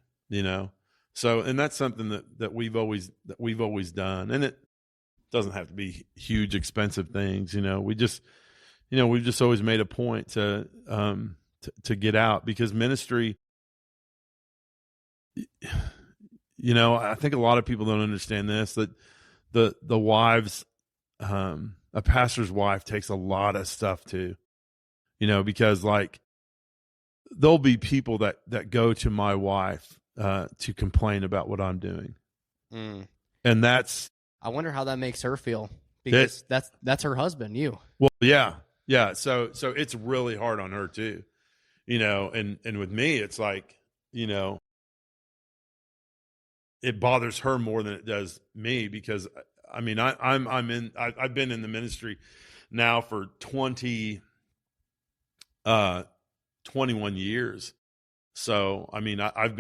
So, and that's something that we've always done, and it doesn't have to be huge, expensive things. We've just always made a point to get out, because ministry, I think a lot of people don't understand this, that the wives, a pastor's wife takes a lot of stuff too, because like there'll be people that go to my wife to complain about what I'm doing. And I wonder how that makes her feel, because that's her husband, you. Well, yeah. So it's really hard on her too, and with me, it's like, it bothers her more than it does me, because I mean, I've been in the ministry now for 20, 21 years. So, I mean, I've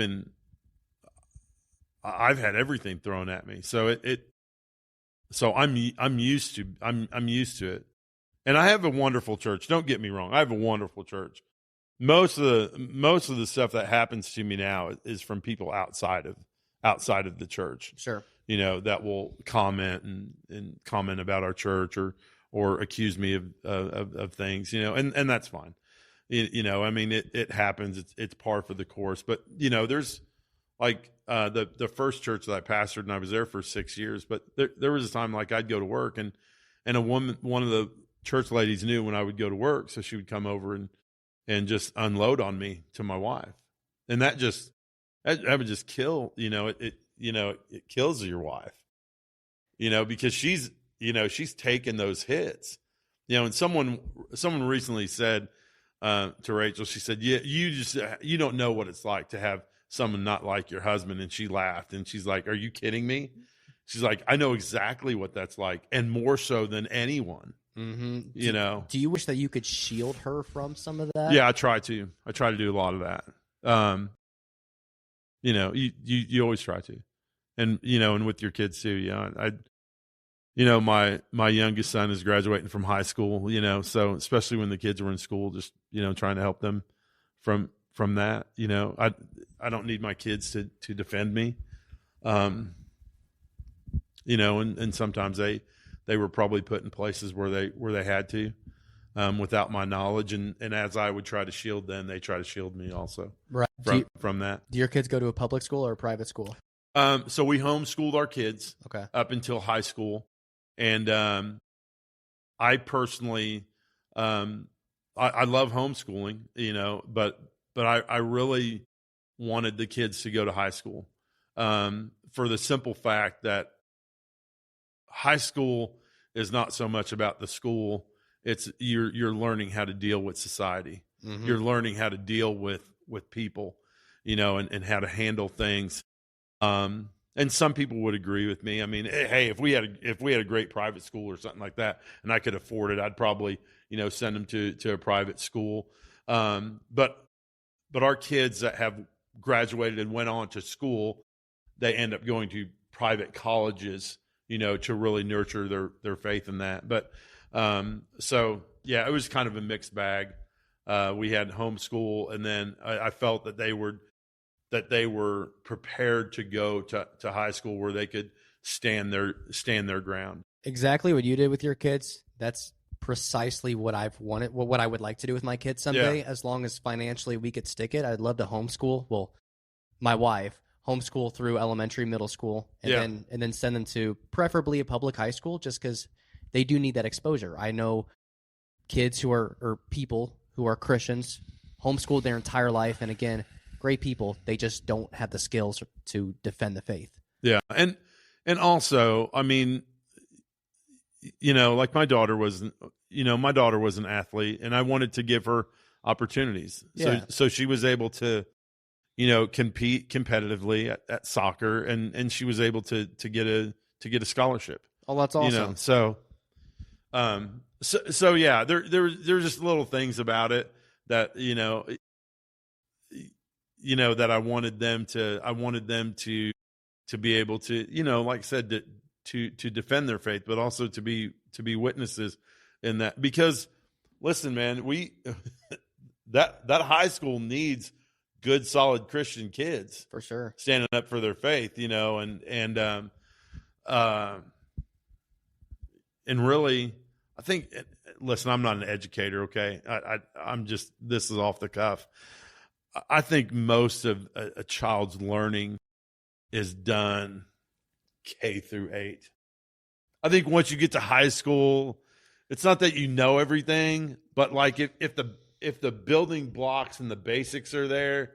had everything thrown at me. So so I'm used to it. And I have a wonderful church. Don't get me wrong. I have a wonderful church. Most of the stuff that happens to me now is from people outside of the church. Sure. That will comment and comment about our church or accuse me of things, and that's fine. I mean, it happens. It's par for the course. But, there's like the first church that I pastored, and I was there for 6 years. But there was a time like I'd go to work, and one of the church ladies knew when I would go to work, so she would come over and just unload on me to my wife, and that would just kill. It kills your wife. Because she's taken those hits. And someone recently said to Rachel, she said, "Yeah, you don't know what it's like to have someone not like your husband." And she laughed, and she's like, "Are you kidding me?" She's like, "I know exactly what that's like, and more so than anyone." Mm-hmm. Do you wish that you could shield her from some of that? Yeah, I try to do a lot of that. You always try to, and and with your kids too. Yeah, my youngest son is graduating from high school. So especially when the kids were in school, just trying to help them from that. I don't need my kids to defend me. And sometimes they were probably put in places where they had to, without my knowledge. And as I would try to shield them, they try to shield me also. Right. From that. Do your kids go to a public school or a private school? So we homeschooled our kids up until high school. And I personally, I love homeschooling, but I really wanted the kids to go to high school, for the simple fact that high school is not so much about the school. It's you're learning how to deal with society. Mm-hmm. You're learning how to deal with people, and how to handle things. And some people would agree with me. I mean, hey, if we had a great private school or something like that, and I could afford it, I'd probably send them to a private school. But our kids that have graduated and went on to school, they end up going to private colleges, to really nurture their faith in that. But so yeah, it was kind of a mixed bag. We had homeschool, and then I felt that they were prepared to go to high school where they could stand their ground. Exactly what you did with your kids. That's precisely what I've wanted, what I would like to do with my kids someday. Yeah. As long as financially we could stick it, I'd love to homeschool. Well, my wife homeschool through elementary, middle school, and then send them to preferably a public high school, just because they do need that exposure. I know kids or people who are Christians homeschooled their entire life, and again, great people, they just don't have the skills to defend the faith. Yeah. And also, I mean, like my daughter was an athlete, and I wanted to give her opportunities. Yeah. So she was able to, compete competitively at soccer, and she was able to get a scholarship. Oh, that's awesome. So yeah, there's just little things about it that, that I wanted them to be able to, like I said, to defend their faith, but also to be witnesses in that. Because listen, man, that high school needs good, solid Christian kids, for sure, standing up for their faith, and really, I think. Listen, I'm not an educator, okay? I'm just, this is off the cuff. I think most of a child's learning is done K through 8. I think once you get to high school, it's not that you know everything, but like if the building blocks and the basics are there,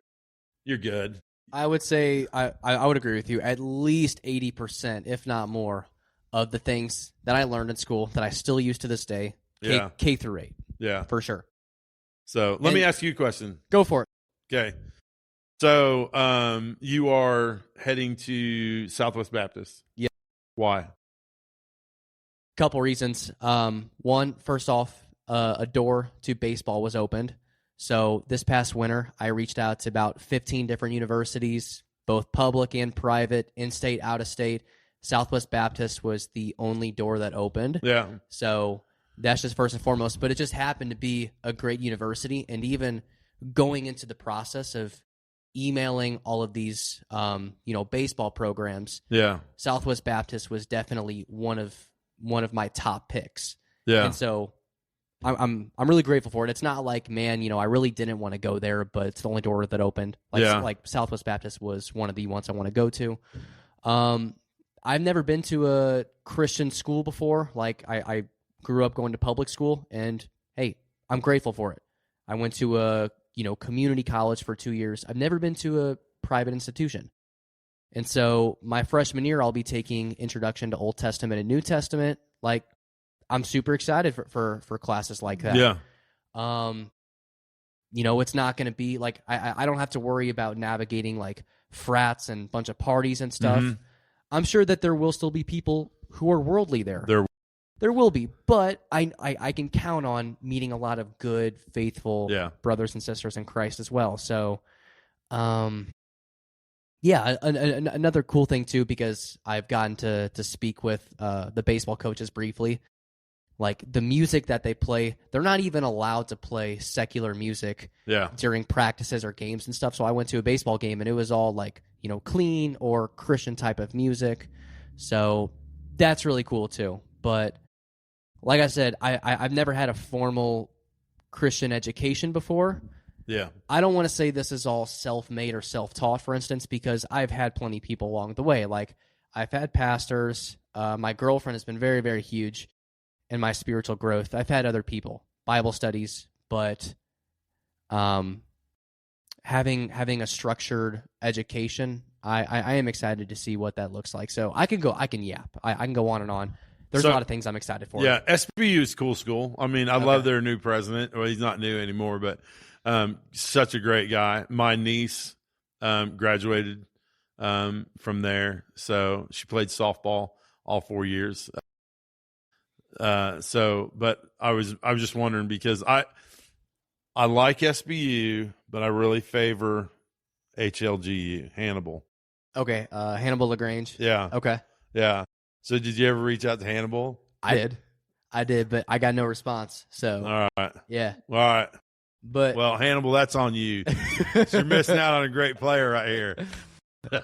you're good. I would say I would agree with you. At least 80%, if not more, of the things that I learned in school that I still use to this day, K through 8. Yeah, for sure. So let me ask you a question. Go for it. Okay. So you are heading to Southwest Baptist. Yeah. Why? Couple reasons. One, first off, a door to baseball was opened. So this past winter, I reached out to about 15 different universities, both public and private, in-state, out-of-state. Southwest Baptist was the only door that opened. Yeah. So that's just first and foremost. But it just happened to be a great university. And even going into the process of emailing all of these, baseball programs, Yeah. Southwest Baptist was definitely one of my top picks. Yeah. And so I'm really grateful for it. It's not like, man, I really didn't want to go there, but it's the only door that opened. Like Southwest Baptist was one of the ones I want to go to. I've never been to a Christian school before. Like I grew up going to public school, and hey, I'm grateful for it. I went to a community college for 2 years. I've never been to a private institution. And so my freshman year, I'll be taking Introduction to Old Testament and New Testament. Like, I'm super excited for classes like that. Yeah. It's not going to be like I don't have to worry about navigating like frats and a bunch of parties and stuff. Mm-hmm. I'm sure that there will still be people who are worldly there. There will be, but I can count on meeting a lot of good, faithful brothers and sisters in Christ as well. So, another cool thing too, because I've gotten to speak with the baseball coaches briefly. Like the music that they play, they're not even allowed to play secular music during practices or games and stuff. So I went to a baseball game and it was all like, clean or Christian type of music. So that's really cool too. But like I said, I've never had a formal Christian education before. Yeah. I don't want to say this is all self-made or self-taught, for instance, because I've had plenty of people along the way. Like I've had pastors. My girlfriend has been very, very huge in my spiritual growth. I've had other people, Bible studies, but having a structured education, I am excited to see what that looks like. So I can yap. I can go on and on. There's a lot of things I'm excited for. Yeah, SBU is a cool school. I mean, I love their new president. Well, he's not new anymore, but such a great guy. My niece graduated from there, so she played softball all 4 years. But I was just wondering because I like SBU, but I really favor HLGU, Hannibal. Okay, Hannibal LaGrange. Yeah. Okay. Yeah. So did you ever reach out to Hannibal? I did, but I got no response. So all right. Yeah. All right. But well, Hannibal, that's on you. You're missing out on a great player right here.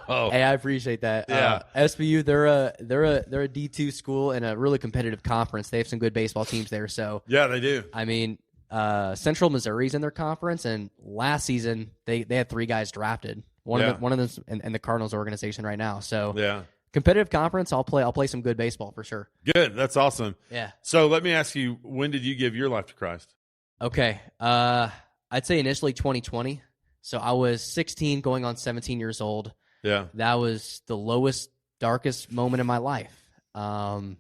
Oh. Hey, I appreciate that. Yeah. SBU, they're a D2 school and a really competitive conference. They have some good baseball teams there. So yeah, they do. I mean, Central Missouri's in their conference, and last season they had 3 guys drafted. One of them's in the Cardinals organization right now. So yeah, competitive conference. I'll play some good baseball for sure. Good, that's awesome. Yeah. So let me ask you, when did you give your life to Christ? Okay, I'd say initially 2020. So I was 16, going on 17 years old. Yeah, that was the lowest, darkest moment in my life. I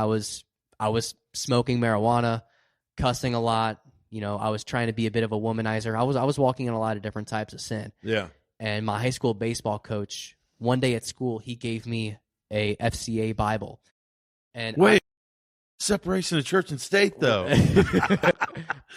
was smoking marijuana, cussing a lot. I was trying to be a bit of a womanizer. I was walking in a lot of different types of sin. Yeah. And my high school baseball coach, one day at school, he gave me a FCA Bible. And wait, separation of church and state, though.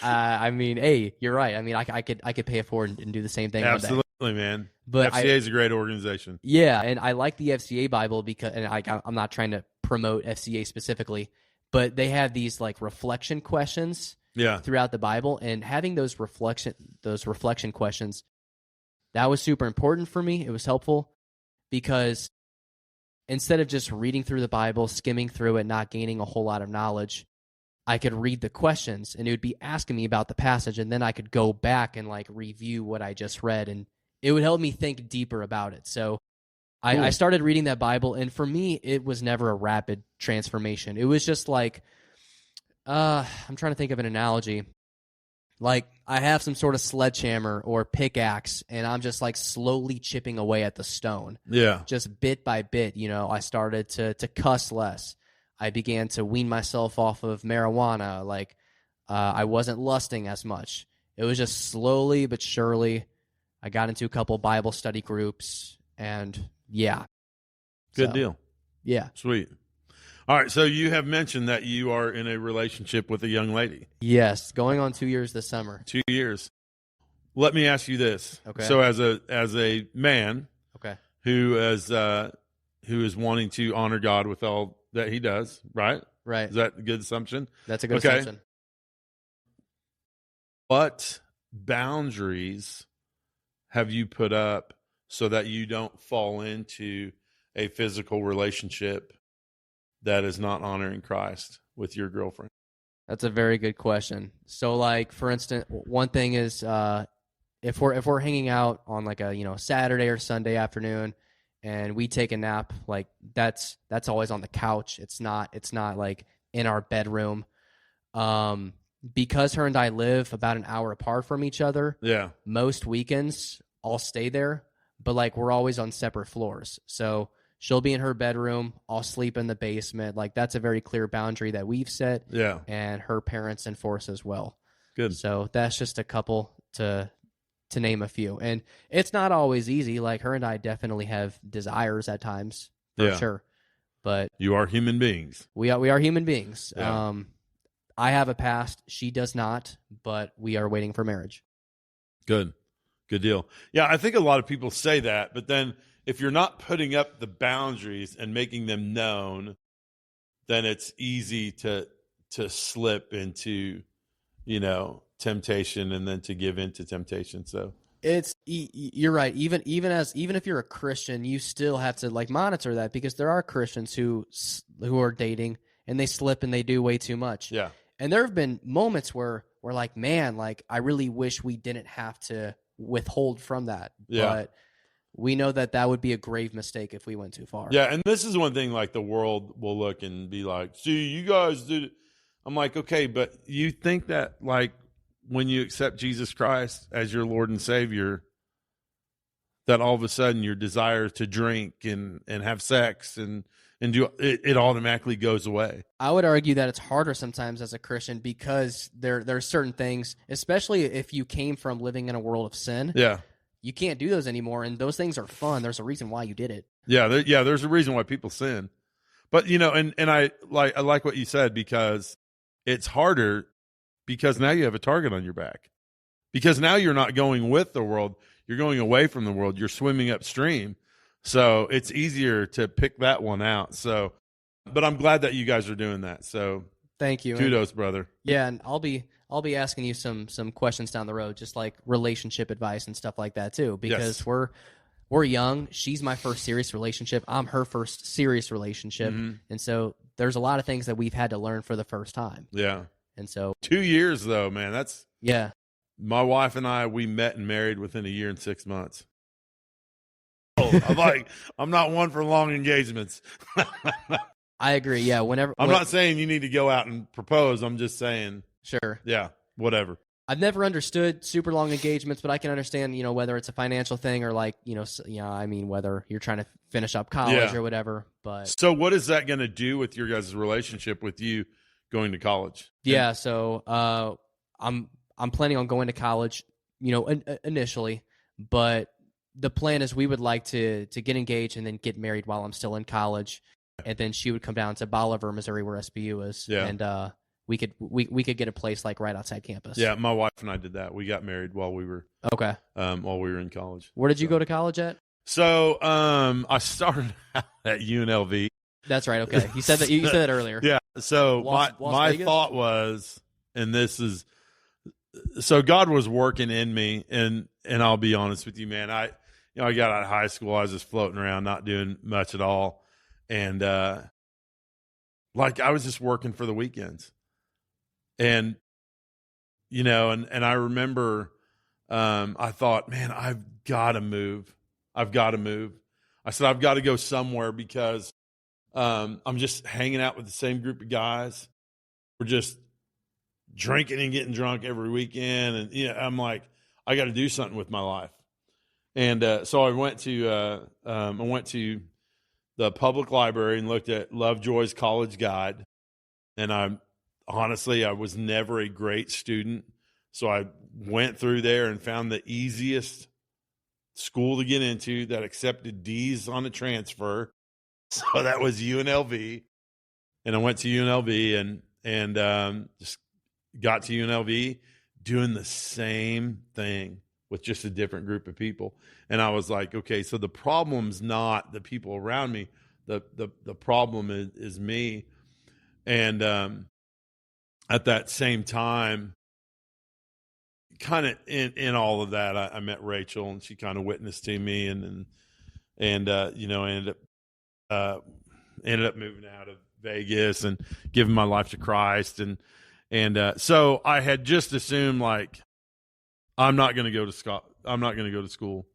I mean, hey, you're right. I mean, I could pay it forward and do the same thing. Absolutely, man. But FCA is a great organization. Yeah, and I like the FCA Bible because, and I'm not trying to promote FCA specifically, but they have these like reflection questions. Yeah. Throughout the Bible, and having those reflection questions, that was super important for me. It was helpful because instead of just reading through the Bible, skimming through it, not gaining a whole lot of knowledge, I could read the questions and it would be asking me about the passage, and then I could go back and like review what I just read, and it would help me think deeper about it. So I started reading that Bible, and for me, it was never a rapid transformation. It was just like, I'm trying to think of an analogy. Like I have some sort of sledgehammer or pickaxe, and I'm just like slowly chipping away at the stone. Yeah. Just bit by bit, I started to cuss less. I began to wean myself off of marijuana. Like I wasn't lusting as much. It was just slowly but surely. I got into a couple Bible study groups, and yeah. Good deal. Yeah. Sweet. All right. So you have mentioned that you are in a relationship with a young lady. Yes, going on 2 years this summer. 2 years. Let me ask you this. Okay. So as a man Okay. who is wanting to honor God with all that he does, right? Right. Is that a good assumption? That's a good Okay. assumption. What boundaries have you put up so that you don't fall into a physical relationship that is not honoring Christ with your girlfriend? That's a very good question. So, like, for instance, one thing is if we're hanging out on like a Saturday or Sunday afternoon, and we take a nap, like that's always on the couch. It's not like in our bedroom. Because her and I live about an hour apart from each other. Yeah. Most weekends I'll stay there, but like we're always on separate floors. So she'll be in her bedroom, I'll sleep in the basement. Like that's a very clear boundary that we've set. Yeah. And her parents enforce as well. Good. So that's just a couple to name a few. And it's not always easy. Like her and I definitely have desires at times, for sure. But you are human beings. We are human beings. Yeah. I have a past. She does not, but we are waiting for marriage. Good deal. Yeah, I think a lot of people say that, but then if you're not putting up the boundaries and making them known, then it's easy to slip into, temptation and then to give in to temptation. So you're right. Even if you're a Christian, you still have to like monitor that, because there are Christians who are dating and they slip and they do way too much. Yeah. And there have been moments where we're like, man, like I really wish we didn't have to withhold from that. Yeah. But we know that would be a grave mistake if we went too far. Yeah, and this is one thing, like the world will look and be like, see, you guys did it. I'm like, okay, but you think that like when you accept Jesus Christ as your Lord and Savior, that all of a sudden your desire to drink and have sex and do it automatically goes away. I would argue that it's harder sometimes as a Christian, because there are certain things, especially if you came from living in a world of sin. Yeah. You can't do those anymore, and those things are fun. There's a reason why you did it. Yeah, there's a reason why people sin. But and I like what you said, because it's harder because now you have a target on your back. Because now you're not going with the world, you're going away from the world, you're swimming upstream. So it's easier to pick that one out. So, but I'm glad that you guys are doing that. So thank you. Kudos, brother. Yeah, and I'll be asking you some questions down the road, just like relationship advice and stuff like that too, because we're young. She's my first serious relationship. I'm her first serious relationship. Mm-hmm. And so there's a lot of things that we've had to learn for the first time. Yeah. And so 2 years though, man, that's yeah. My wife and I, we met and married within a year and 6 months. I'm not one for long engagements. I agree. Yeah. I'm not saying you need to go out and propose. I'm just saying. Sure. Yeah. Whatever. I've never understood super long engagements, but I can understand, whether it's a financial thing or like, whether you're trying to finish up college or whatever. But so what is that going to do with your guys' relationship with you going to college? Yeah. So, I'm planning on going to college, initially, but the plan is we would like to get engaged and then get married while I'm still in college. And then she would come down to Bolivar, Missouri, where SBU is. Yeah. And we could get a place like right outside campus. Yeah, my wife and I did that. We got married while we were in college. Where did you go to college at? So I started out at UNLV. That's right. Okay, you said that earlier. Yeah. So my thought was, and this is, so God was working in me, and I'll be honest with you, man. I got out of high school. I was just floating around, not doing much at all, and I was just working for the weekends, and and I remember, I thought, man, I've got to move. I said, I've got to go somewhere, because I'm just hanging out with the same group of guys. We're just drinking and getting drunk every weekend. And, I'm like, I got to do something with my life. And so I went to the public library and looked at Lovejoy's College Guide. And I was never a great student. So I went through there and found the easiest school to get into that accepted D's on a transfer. So that was UNLV. and I went to UNLV and just got to UNLV doing the same thing with just a different group of people. And I was like, okay, so the problem's not the people around me. The problem is me. And at that same time, kind of in all of that, I met Rachel, and she kind of witnessed to me, and you know, ended up moving out of Vegas and giving my life to Christ, and so I had just assumed, like, I'm not going to go to school.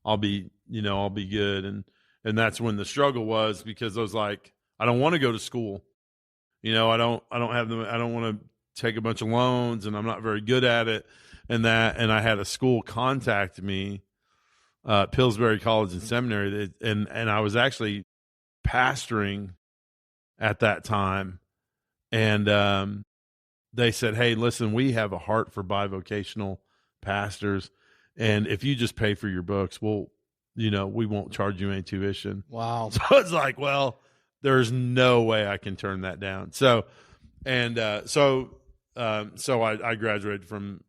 I'll be good, and that's when the struggle was, because I was like, I don't want to go to school. You know, I don't want to take a bunch of loans, and I'm not very good at it. And I had a school contact me, Pillsbury College and Seminary, and I was actually pastoring at that time, and they said, "Hey, listen, we have a heart for bivocational pastors, and if you just pay for your books, we won't charge you any tuition." Wow! So it's like, well, there's no way I can turn that down. So I graduated from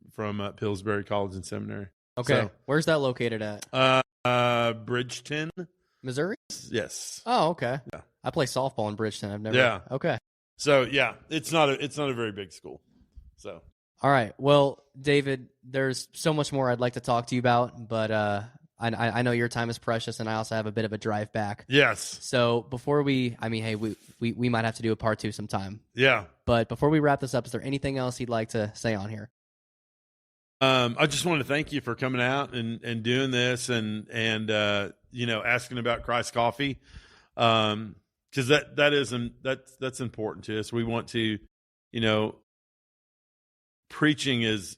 Pillsbury College and Seminary. Okay, so, where's that located at? Bridgeton, Missouri. Yes. Oh, okay. Yeah. I play softball in Bridgeton. I've never. Yeah. Okay. So yeah, it's not a very big school. So. All right. Well, David, there's so much more I'd like to talk to you about, but I know your time is precious, and I also have a bit of a drive back. Yes. So before we might have to do a part 2 sometime. Yeah. But before we wrap this up, is there anything else you'd like to say on here? I just want to thank you for coming out and doing this and asking about Christ Coffee, because that's important to us. We want to, preaching is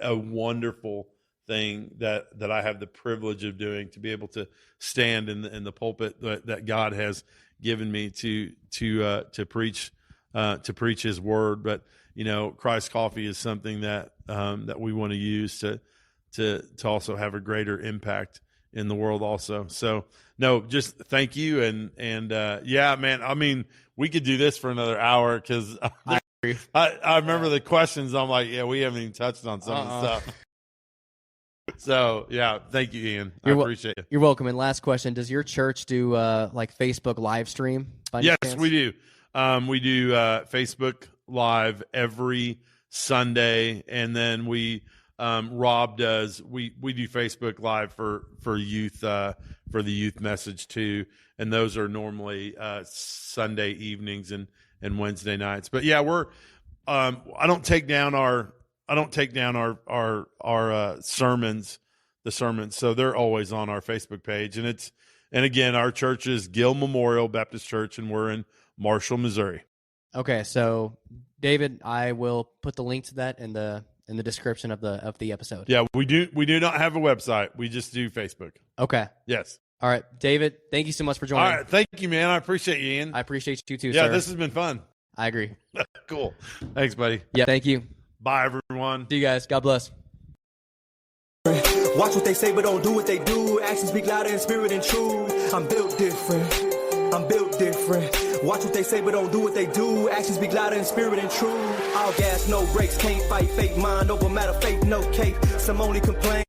a wonderful thing that I have the privilege of doing, to be able to stand in the pulpit that God has given me to preach His word. But Christ Coffee is something that we want to use to also have a greater impact in the world also. So no, just thank you. And yeah, man, I mean, we could do this for another hour, because I remember the questions. I'm like, yeah, we haven't even touched on some of the stuff. So yeah, thank you, Ian. I appreciate it. You're welcome. And last question: does your church do like Facebook live stream? Yes, we do. We do Facebook Live every Sunday, and then Rob does. We do Facebook Live for youth, for the youth message too, and those are normally Sunday evenings and Wednesday nights. But yeah, we're I don't take down our sermons, so they're always on our Facebook page, and again, our church is Gill Memorial Baptist Church, and we're in Marshall, Missouri. Okay, so David, I will put the link to that in the description of the episode. Yeah, we do not have a website. We just do Facebook. Okay. Yes. All right, David, thank you so much for joining. All right, thank you, man. I appreciate you, Ian. I appreciate you too, yeah, sir. This has been fun. I agree. Cool. Thanks, buddy. Yeah, thank you. Bye, everyone. See you guys. God bless. Watch what they say, but don't do what they do. Actions speak louder in spirit and truth. I'm built different. Watch what they say, but don't do what they do. Actions speak louder in spirit and truth. All gas, no brakes. Can't fight fake. Mind over matter. Faith, no cake. Some only complain.